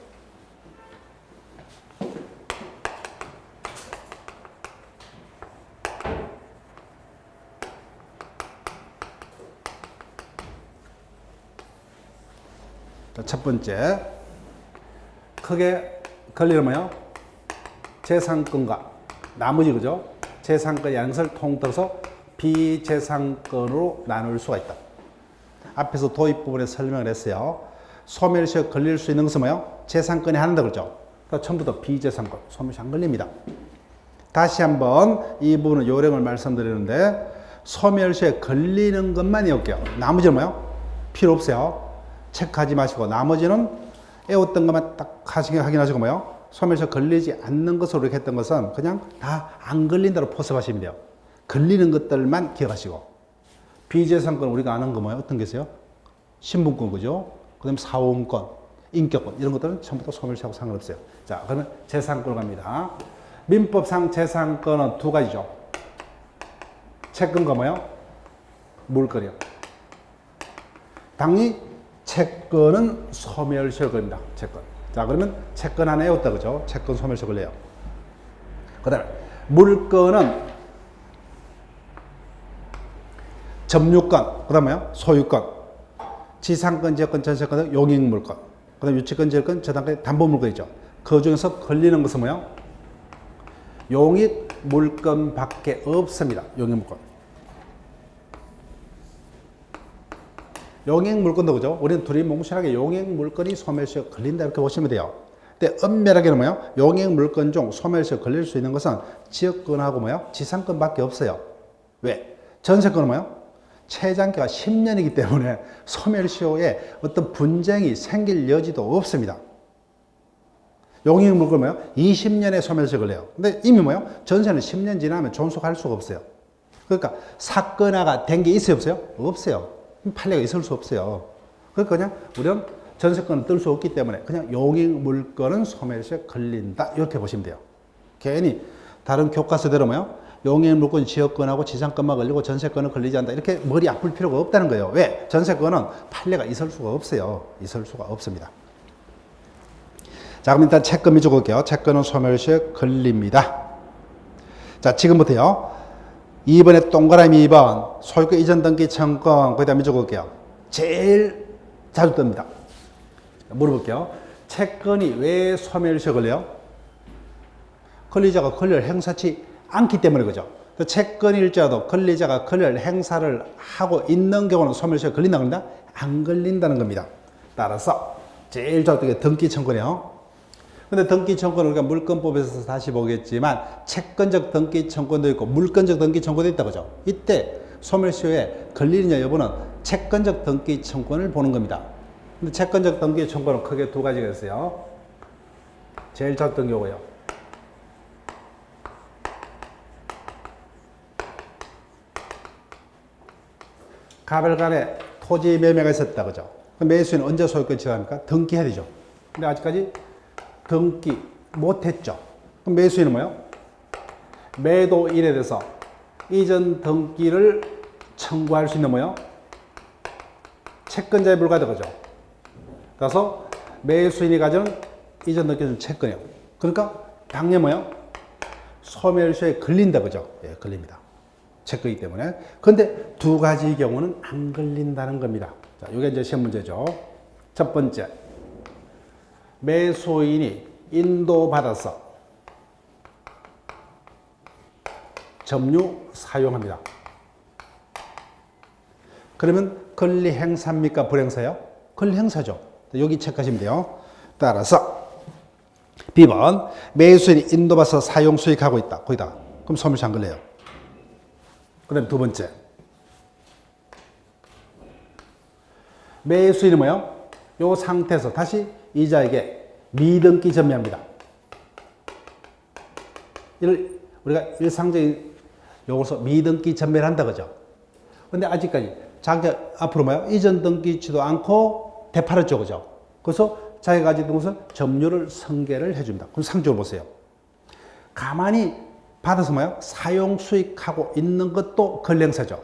첫 번째, 크게 권리는 뭐예요? 재산권과 나머지 그죠? 재산권 양식을 통틀어서 비재산권으로 나눌 수가 있다. 앞에서 도입 부분에 설명을 했어요. 소멸시효에 걸릴 수 있는 것은 뭐예요? 재산권에 한다 그러죠? 그러니까 처음부터 비재산권, 소멸시효 안 걸립니다. 다시 한번 이 부분은 요령을 말씀드리는데 소멸시효에 걸리는 것만 외울게요. 나머지는 뭐예요? 필요 없어요. 체크하지 마시고 나머지는 외웠던 것만 딱 확인하시고 뭐요? 소멸시효 걸리지 않는 것으로 이렇게 했던 것은 그냥 다 안 걸린다로 포섭하시면 돼요. 걸리는 것들만 기억하시고 비재산권 우리가 아는 거 뭐예요? 어떤 게 있어요? 신분권 그죠? 그 다음에 사원권, 인격권 이런 것들은 처음부터 소멸시효하고 상관없어요. 자, 그러면 재산권으로 갑니다. 민법상 재산권은 2가지죠. 채권과 뭐예요? 물권이요. 당연히 채권은 소멸시효 걸립니다. 채권. 자, 그러면 채권 하나 외웠다 그죠? 채권 소멸시효 걸려요. 그 다음에 물권은 점유권, 그 다음에요, 소유권, 지상권, 지역권, 전세권, 용익물권, 그 다음 유치권, 지역권, 저당권, 담보물권이죠. 그 중에서 걸리는 것은 뭐예요? 용익물권밖에 없습니다. 용익물권. 용익물권도 그죠? 우리는 둘이 몽실하게 용익물권이 소멸시효 걸린다 이렇게 보시면 돼요. 근데 엄밀하게는 뭐예요? 용익물권 중 소멸시효 걸릴 수 있는 것은 지역권하고 뭐예요? 지상권밖에 없어요. 왜? 전세권은 뭐예요? 최장기가 10년이기 때문에 소멸시효에 어떤 분쟁이 생길 여지도 없습니다. 용익물권 뭐예요? 20년에 소멸시효 걸려요. 근데 이미 뭐예요? 전세는 10년 지나면 존속할 수가 없어요. 그러니까 사건화가 된 게 있어요, 없어요? 없어요. 판례가 있을 수 없어요. 그러니까 그냥 우리는 전세권은 뜰 수 없기 때문에 그냥 용익물권은 소멸시효에 걸린다 이렇게 보시면 돼요. 괜히 다른 교과서대로 뭐예요? 용익물권 지역권하고 지상권만 걸리고 전세권은 걸리지 않는다 이렇게 머리 아플 필요가 없다는 거예요. 왜? 전세권은 판례가 있을 수가 없어요. 있을 수가 없습니다. 자, 그럼 일단 채권 밑줄 볼게요. 채권은 소멸시효에 걸립니다. 자, 지금부터요. 2번에 동그라미 2번 소유권 이전 등기 청구권 거기다 밑줄 볼게요. 제일 자주 뜹니다. 물어볼게요. 채권이 왜 소멸시효에 걸려요? 권리자가 권리를 행사치 않기 때문에 그죠. 채권일자도 권리자가 권리를 행사를 하고 있는 경우는 소멸시효에 걸린다 그런다? 안 걸린다는 겁니다. 따라서 제일 자주 뜨게 등기 청구네요. 근데 등기 청구는 우리가 물권법에서 다시 보겠지만 채권적 등기 청구도 있고 물권적 등기 청구도 있다 그죠. 이때 소멸시효에 걸리느냐 여부는 채권적 등기 청구를 보는 겁니다. 근데 채권적 등기 청구는 크게 두 가지가 있어요. 제일 자주 뜬 경우요. 가별 간에 토지 매매가 있었다 그죠. 매수인은 언제 소유권 취득합니까? 등기해야 되죠. 근데 아직까지 등기 못했죠. 그럼 매수인은 뭐예요? 매도일에 대해서 이전 등기를 청구할 수 있는 뭐예요? 채권자에 불과하다 그죠. 그래서 매수인이 가지는 이전 등기는 채권이에요. 그러니까 당연히 뭐예요? 소멸시효에 걸린다 그죠. 예, 걸립니다. 채권이기 때문에. 근데 두 가지 경우는 안 걸린다는 겁니다. 자, 이게 이제 시험 문제죠. 첫 번째. 매수인이 인도받아서 점유 사용합니다. 그러면 권리 행사입니까? 불행사요? 권리 행사죠. 여기 체크하시면 돼요. 따라서 B번 매수인이 인도받아서 사용 수익하고 있다. 거기다. 그럼 소멸시효 안 걸려요. 그 다음에 두 번째. 매수인이 뭐예요? 요 상태에서 다시 이자에게 미등기 전매합니다. 이를 우리가 일상적인 용어로서 미등기 전매를 한다 그죠. 근데 아직까지 자기 앞으로 뭐야? 이전 등기치도 않고 되팔았죠 그죠. 그래서 자기가 가지고 있는 것을 점유를 승계를 해줍니다. 그럼 상적으로 보세요. 가만히 받아서 뭐야? 사용 수익하고 있는 것도 권리행사죠.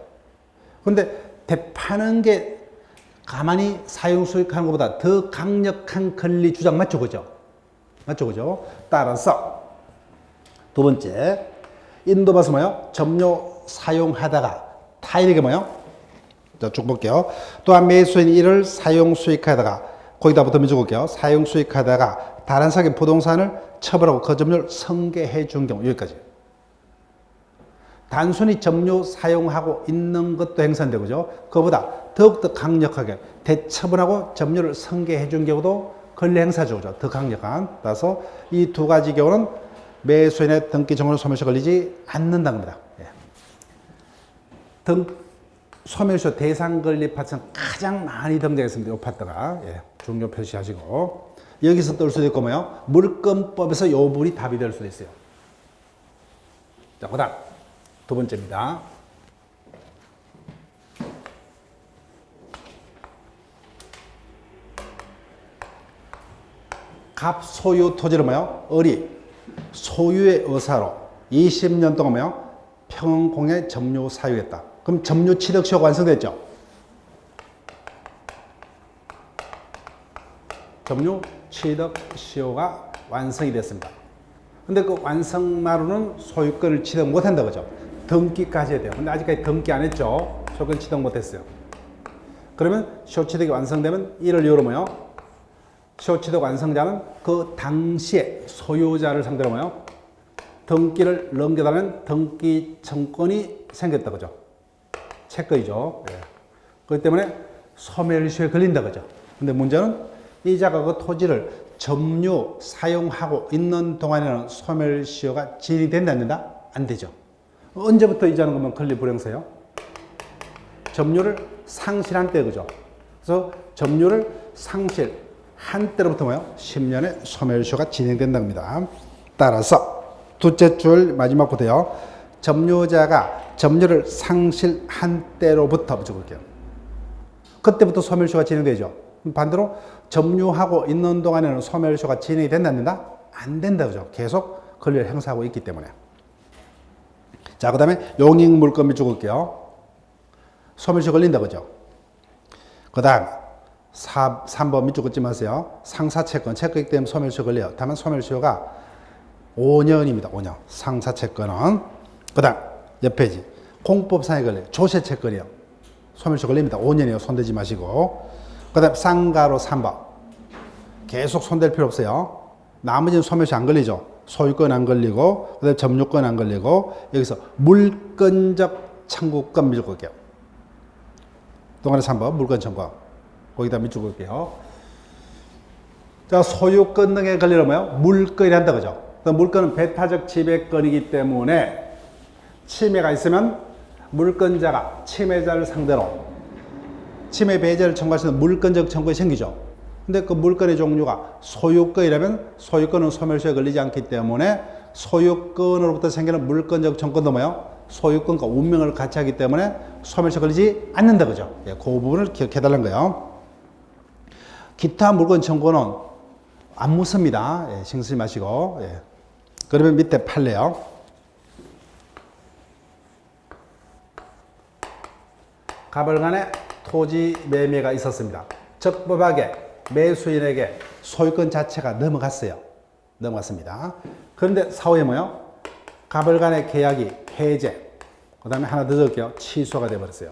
근데 되파는 게 가만히 사용 수익하는 것보다 더 강력한 권리 주장 맞죠 그죠? 맞죠 그죠? 따라서 두 번째 인도받아서 뭐요? 점유 사용하다가 타일에게 뭐요? 자, 쭉 볼게요. 또한 매수인이 이를 사용 수익하다가 거기다부터 밑줄 볼게요. 사용 수익하다가 다른 사람의 부동산을 처벌하고 그 점유를 승계해 준 경우 여기까지. 단순히 점유 사용하고 있는 것도 행사인데 그죠? 그거보다 더욱더 강력하게 대처분하고 점유를 승계해 준 경우도 권리 행사죠. 그죠? 더 강력한. 따라서 이 두 가지 경우는 매수인의 등기 청구는 소멸시효 걸리지 않는다는 겁니다. 예. 소멸시효 대상 권리 파트는 가장 많이 등장했습니다. 이 파트가. 예. 중요 표시하시고. 여기서 뜰 수도 있고 뭐요? 물권법에서 요 부분이 답이 될 수도 있어요. 자, 그 다음. 두 번째입니다. 갑소유 토지를 뭐요? 을이 소유의 의사로 20년 동안 뭐요? 평공에 점유 사유했다. 그럼 점유 취득 시효가 완성됐죠? 점유 취득 시효가 완성이 됐습니다. 근데 그 완성마로는 소유권을 취득 못한다 그죠? 등기까지 해야 돼요. 근데 아직까지 등기 안 했죠? 소유권 취득 못했어요. 그러면 시효취득이 완성되면 이를 이유로 뭐요? 시효취득 완성자는 그 당시에 소유자를 상대로 뭐요? 등기를 넘겨다는 등기 청권이 생겼다 그죠? 채권이죠. 예. 그렇기 때문에 소멸시효에 걸린다 그죠? 근데 문제는 이자가 그 토지를 점유 사용하고 있는 동안에는 소멸시효가 진행이 된다 안 된다? 안 되죠. 언제부터 이자는 그러면 권리 불행사예요? 점유를 상실한 때 그죠? 그래서 점유를 상실한 때로부터 뭐요? 10년의 소멸시효가 진행된다는 겁니다. 따라서 둘째 줄 마지막부터요. 점유자가 점유를 상실한 때로부터 붙여볼게요. 그때부터 소멸시효가 진행되죠. 반대로 점유하고 있는 동안에는 소멸시효가 진행이 된다 안 된다? 안 된다 그죠? 계속 권리를 행사하고 있기 때문에. 자, 그 다음에 용익물권 밑줄 그을게요. 소멸시효 걸린다 그죠? 그 다음 3번 밑줄 긋지 마세요. 상사채권, 채권이기 때문에 소멸시효 걸려요. 다만 소멸시효가 5년입니다. 5년. 상사채권은. 그 다음 옆 페이지 공법상에 걸려요. 조세채권이요. 소멸시효 걸립니다. 5년이에요. 손대지 마시고. 그 다음 쌍가로 3번 계속 손댈 필요 없어요. 나머지는 소멸시효 안 걸리죠. 소유권 안 걸리고 그 다음 점유권 안 걸리고 여기서 물권적 청구권 밑줄 그을게요. 동안에 3번 물권 청구 거기다 밑줄 그을게요. 자, 소유권 등에 걸리면 뭐요? 물권이 한다 그죠? 물권은 배타적 지배권이기 때문에 침해가 있으면 물권자가 침해자를 상대로 침해 배제를 청구할 수 있는 물권적 청구가 생기죠. 근데 그 물권의 종류가 소유권이라면 소유권은 소멸시효에 걸리지 않기 때문에 소유권으로부터 생기는 물권적 청구도 뭐요? 소유권과 운명을 같이 하기 때문에 소멸시효 걸리지 않는다 그죠? 예, 그 부분을 기억해 달라는 거예요. 기타 물권 청구는 안 묻습니다. 예, 신경 쓰지 마시고. 예. 그러면 밑에 판례요. 가벌간에 토지 매매가 있었습니다. 적법하게 매수인에게 소유권 자체가 넘어갔어요. 넘어갔습니다. 그런데 사후에 뭐요? 가벌간의 계약이 해제, 그 다음에 하나 더 적을게요. 취소가 되어버렸어요.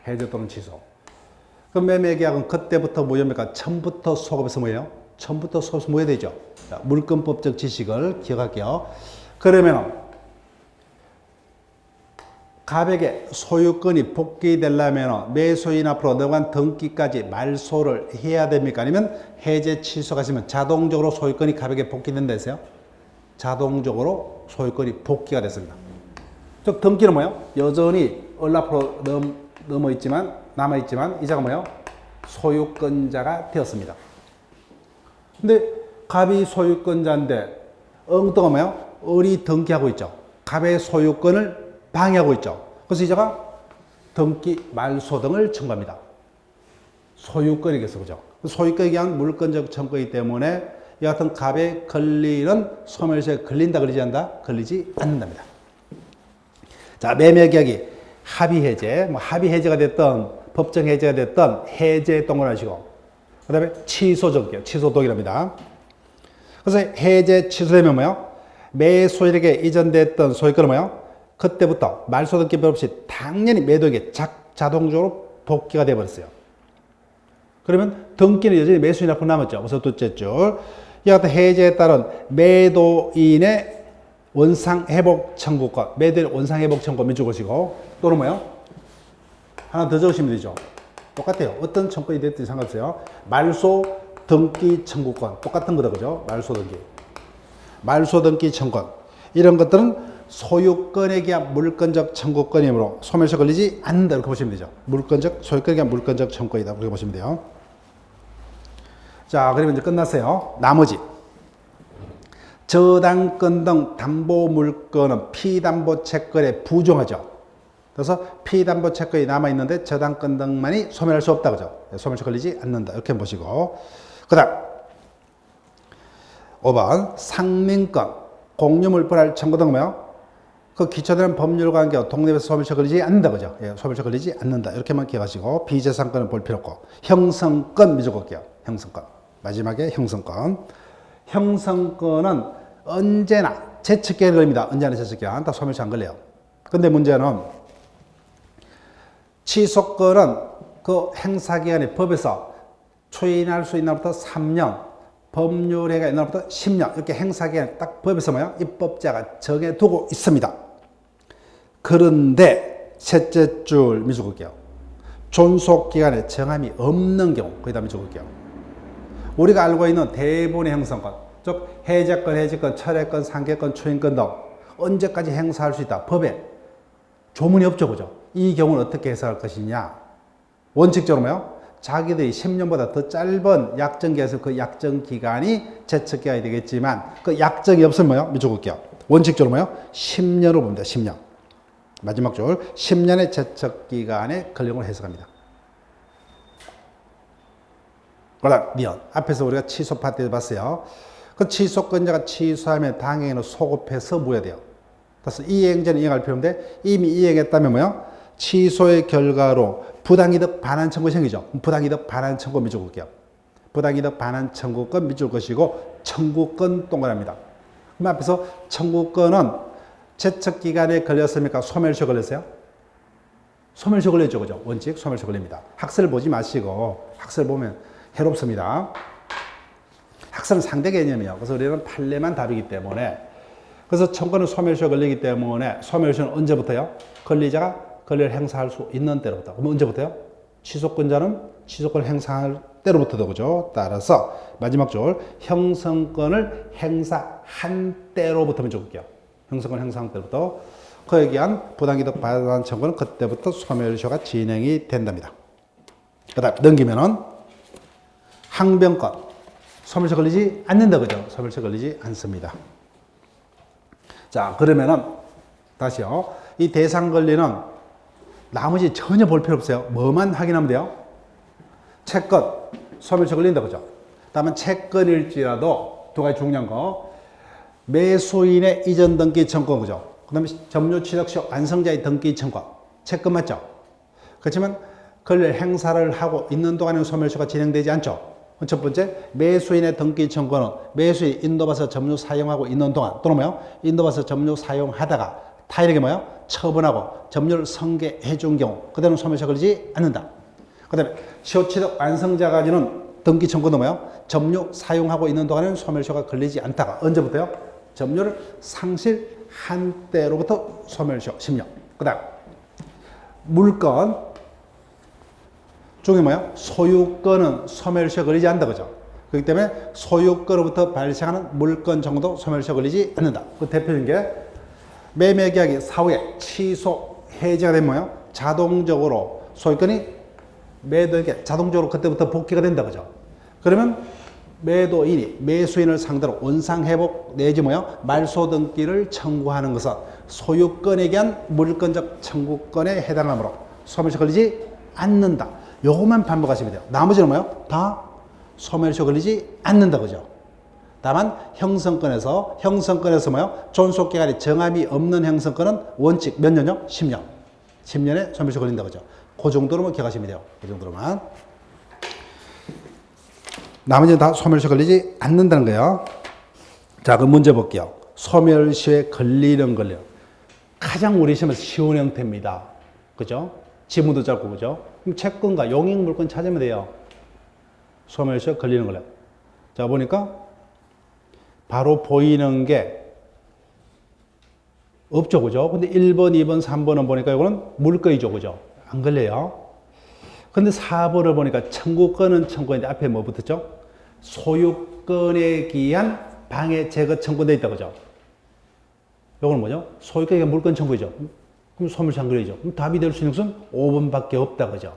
해제 또는 취소. 그 매매 계약은 그때부터 무효입니까? 처음부터 소급해서 뭐예요? 처음부터 소급해서 뭐해야 되죠? 자, 물권법적 지식을 기억할게요. 그러면 갑에게 소유권이 복귀되려면 매수인 앞으로 넘어간 등기까지 말소를 해야 됩니까? 아니면 해제 취소가 있으면 자동적으로 소유권이 갑에게 복귀된다 했어요? 자동적으로 소유권이 복귀가 됐습니다. 즉 등기는 뭐예요? 여전히 앞으로 남아있지만 이자가 뭐예요? 소유권자가 되었습니다. 근데 갑이 소유권자인데 엉뚱한 뭐예요? 을이 등기하고 있죠. 갑의 소유권을 방해하고 있죠. 그래서 이자가 등기 말소 등을 청구합니다. 소유권이겠어, 그죠? 소유권에 의한 물권적 청구이기 때문에 이 같은 갑의 권리는 소멸시효에 걸린다, 걸리지 않는다? 걸리지 않는답니다. 자, 매매 계약이 합의 해제, 합의 해제가 됐던 법정 해제가 됐던 해제 동원하시고, 그 다음에 취소 적을게요. 취소 동일합니다. 그래서 해제 취소되면 뭐요? 매수인에게 이전됐던 소유권은 뭐요? 그때부터 말소 등기 별 없이 당연히 매도에게 자동적으로 복귀가 되어버렸어요. 그러면 등기는 여전히 매수인 앞으로 남았죠. 그래서 둘째 줄. 이 같은 해제에 따른 매도인의 원상회복 청구권, 매도인 원상회복 청구권 밑줄 그으시고, 또는 뭐요? 하나 더 적으시면 되죠. 똑같아요. 어떤 청구권이 됐든지 상관없어요. 말소 등기 청구권. 똑같은 거다, 그죠? 말소 등기. 말소 등기 청구권. 이런 것들은 소유권에 대한 물권적 청구권이므로 소멸시효 걸리지 않는다 이렇게 보시면 되죠. 소유권에 대한 물권적 청구권이다 그렇게 보시면 돼요. 자, 그러면 이제 끝났어요. 나머지 저당권 등 담보물권은 피담보 채권에 부정하죠. 그래서 피담보 채권이 남아있는데 저당권 등만이 소멸할 수 없다 그죠. 소멸시효 걸리지 않는다 이렇게 보시고, 그 다음 5번 상민권 공유물 분할 청구 등 뭐요? 그 기초되는 법률 관계와 독립에서 소멸시효 걸리지 않는다 그죠? 예, 소멸시효 걸리지 않는다 이렇게만 기억하시고, 비재산권은 볼 필요 없고 형성권 밑줄 그을게요. 형성권. 마지막에 형성권. 형성권은 언제나 제측기한이 걸립니다. 언제나 제측기한. 다 소멸시효 안 걸려요. 근데 문제는 취소권은 그 행사기간에 법에서 추인할 수 있는 날부터 3년, 법률행위가 있는 날부터 10년, 이렇게 행사기간에 딱 법에서 뭐야? 입법자가 정해두고 있습니다. 그런데 셋째 줄 미적을게요. 존속기간에 정함이 없는 경우, 거기다 미적을게요. 우리가 알고 있는 대부분의 행성권, 즉 해제권, 해지권, 철회권, 상계권, 추인권 등 언제까지 행사할 수 있다. 법에 조문이 없죠, 그죠? 이 경우는 어떻게 해석할 것이냐? 원칙적으로 뭐요? 자기들이 10년보다 더 짧은 약정기에서 그 약정기간이 제척기간이 되겠지만 그 약정이 없으면 뭐요? 미적을게요. 원칙적으로 뭐요? 10년으로 봅니다. 10년. 마지막 줄 10년의 제척기간에 걸림을 해석합니다. 그다음 미연. 앞에서 우리가 취소 파트에서 봤어요. 그 취소권자가 취소하면 당행에는 소급해서 묻어야 돼요. 그래서 이행전에 이행할 필요 없는데 이미 이행했다면 뭐요? 취소의 결과로 부당이득 반환 청구 생기죠. 부당이득 반환 청구 밑줄 볼게요. 부당이득 반환 청구권 밑줄 것이고 청구권 동그랍니다. 그럼 앞에서 청구권은 제척기간에 걸렸습니까? 소멸시효 걸렸어요? 소멸시효 걸렸죠, 그죠? 원칙 소멸시효 걸립니다. 학설 보지 마시고 학설 보면 해롭습니다. 학설은 상대 개념이에요. 그래서 우리는 판례만 답이기 때문에 그래서 청구는 소멸시효 걸리기 때문에 소멸시효는 언제부터요? 권리자가 권리를 행사할 수 있는 때로부터. 그럼 언제부터요? 취소권자는 취소권을 행사할 때로부터도 그죠? 따라서 마지막 줄 형성권을 행사한 때로부터 먼저 볼게요. 형성권 행사한 때로부터 그에 의한 부당이득 반환 청구는 그때부터 소멸시효가 진행이 된답니다. 그다음 넘기면은 항변권 소멸시효 걸리지 않는다 그죠? 소멸시효 걸리지 않습니다. 자 그러면은 다시요. 이 대상 권리는 나머지 전혀 볼 필요 없어요. 뭐만 확인하면 돼요? 채권, 소멸시효 걸린다 그죠? 다음은 채권일지라도 두 가지 중요한 거 매수인의 이전 등기 청구 그죠? 그 다음에 점유 취득 시 완성자의 등기 청구 채권 맞죠? 그렇지만 권리를 행사를 하고 있는 동안에는 소멸시효가 진행되지 않죠? 첫 번째, 매수인의 등기 청구는 매수인이 인도받아서 점유 사용하고 있는 동안 또는 뭐요? 인도받아서 점유 사용하다가 타인에게 뭐요? 처분하고 점유를 성계해 준 경우 그대로는 소멸시효 걸리지 않는다. 그 다음에 시효취득 완성자가 가지는 등기 청구는 뭐요? 점유 사용하고 있는 동안에는 소멸시효가 걸리지 않다가 언제부터요? 점유를 상실한 때로부터 소멸시효 10년. 그 다음 물건 중에 뭐야? 소유권은 소멸시효 걸리지 않는다 그죠? 그렇기 때문에 소유권으로부터 발생하는 물건 정도 소멸시효 걸리지 않는다. 그 대표적인 게 매매계약이 사후에 취소 해제가 되면 뭐야? 자동적으로 소유권이 매도에게 자동적으로 그때부터 복귀가 된다 그죠? 그러면 매도인이 매수인을 상대로 원상회복 내지 뭐야? 말소 등기를 청구하는 것은 소유권에 대한 물건적 청구권에 해당하므로 소멸시효 걸리지 않는다. 요것만 반복하시면 돼요. 나머지는 뭐예요? 다 소멸시효 걸리지 않는다 그죠? 다만 형성권에서 뭐요? 존속기간에 정함이 없는 형성권은 원칙 몇 년요? 10년. 10년에 소멸시효 걸린다 그죠? 그 정도로만 기억하시면 돼요. 그 정도로만. 나머지는 다 소멸시효 걸리지 않는다는 거예요. 자, 그럼 문제 볼게요. 소멸시효에 걸리는 걸려. 가장 우리 시험에서 쉬운 형태입니다. 그죠? 지문도 짧고 그죠? 그럼 채권과 용익물권 찾으면 돼요. 소멸시효 걸리는 걸요. 자, 보니까 바로 보이는 게 없죠, 그죠? 근데 1번, 2번, 3번은 보니까 이거는 물건이죠, 그죠? 안 걸려요. 근데 4번을 보니까 청구권은 청구인데 앞에 뭐 붙었죠? 소유권에 기한 방해 제거 청구돼 있다, 그죠? 이거는 뭐죠? 소유권에 기한 물건 청구이죠. 그럼 소멸시효 안 걸리죠. 그럼 답이 될 수 있는 것은 5번밖에 없다, 그죠?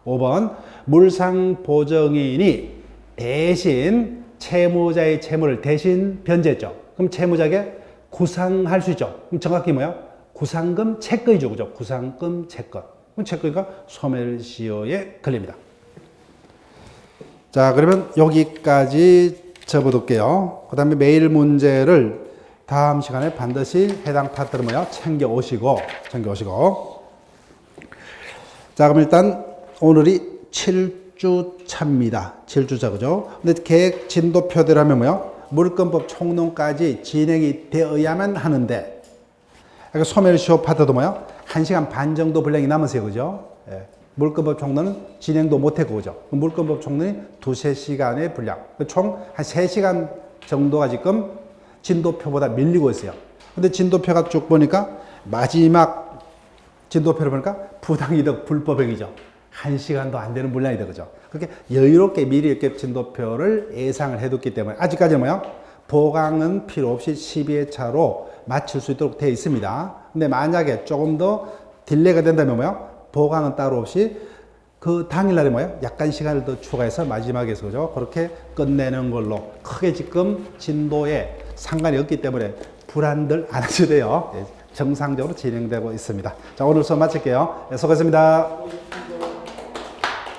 5번, 물상보증인이 대신 채무자의 채무를 대신 변제했죠. 그럼 채무자에게 구상할 수 있죠. 그럼 정확히 뭐야? 구상금 채권이죠, 그죠? 구상금 채권. 그럼 채권이니까 소멸시효에 걸립니다. 자, 그러면 여기까지 접어둘게요. 그 다음에 매일 문제를 다음 시간에 반드시 해당 파트를 뭐야? 챙겨오시고. 자, 그럼 일단 오늘이 7주차입니다. 7주차, 그죠? 근데 계획 진도표대로 하면 뭐야? 물권법 총론까지 진행이 되어야만 하는데, 그러니까 소멸시효 파트도 뭐야? 1시간 반 정도 분량이 남으세요, 그죠? 예. 물권법 총론은 진행도 못했고, 그죠? 물권법 총론이 2~3시간의 분량. 총 한 3시간 정도가 지금 진도표보다 밀리고 있어요. 근데 진도표가 쭉 보니까 마지막 진도표를 보니까 부당이득 불법행위죠. 1시간도 안 되는 분량이다, 그죠? 그렇게 여유롭게 미리 이렇게 진도표를 예상을 해뒀기 때문에 아직까지는 뭐요? 보강은 필요 없이 12회차로 마칠 수 있도록 되어 있습니다. 근데 만약에 조금 더 딜레이가 된다면 뭐요? 보강은 따로 없이 그 당일날에 뭐요? 약간 시간을 더 추가해서 마지막에서 그죠? 그렇게 끝내는 걸로 크게 지금 진도에 상관이 없기 때문에 불안들 안 하셔도 돼요. 정상적으로 진행되고 있습니다. 자, 오늘 수업 마칠게요. 네, 수고하셨습니다.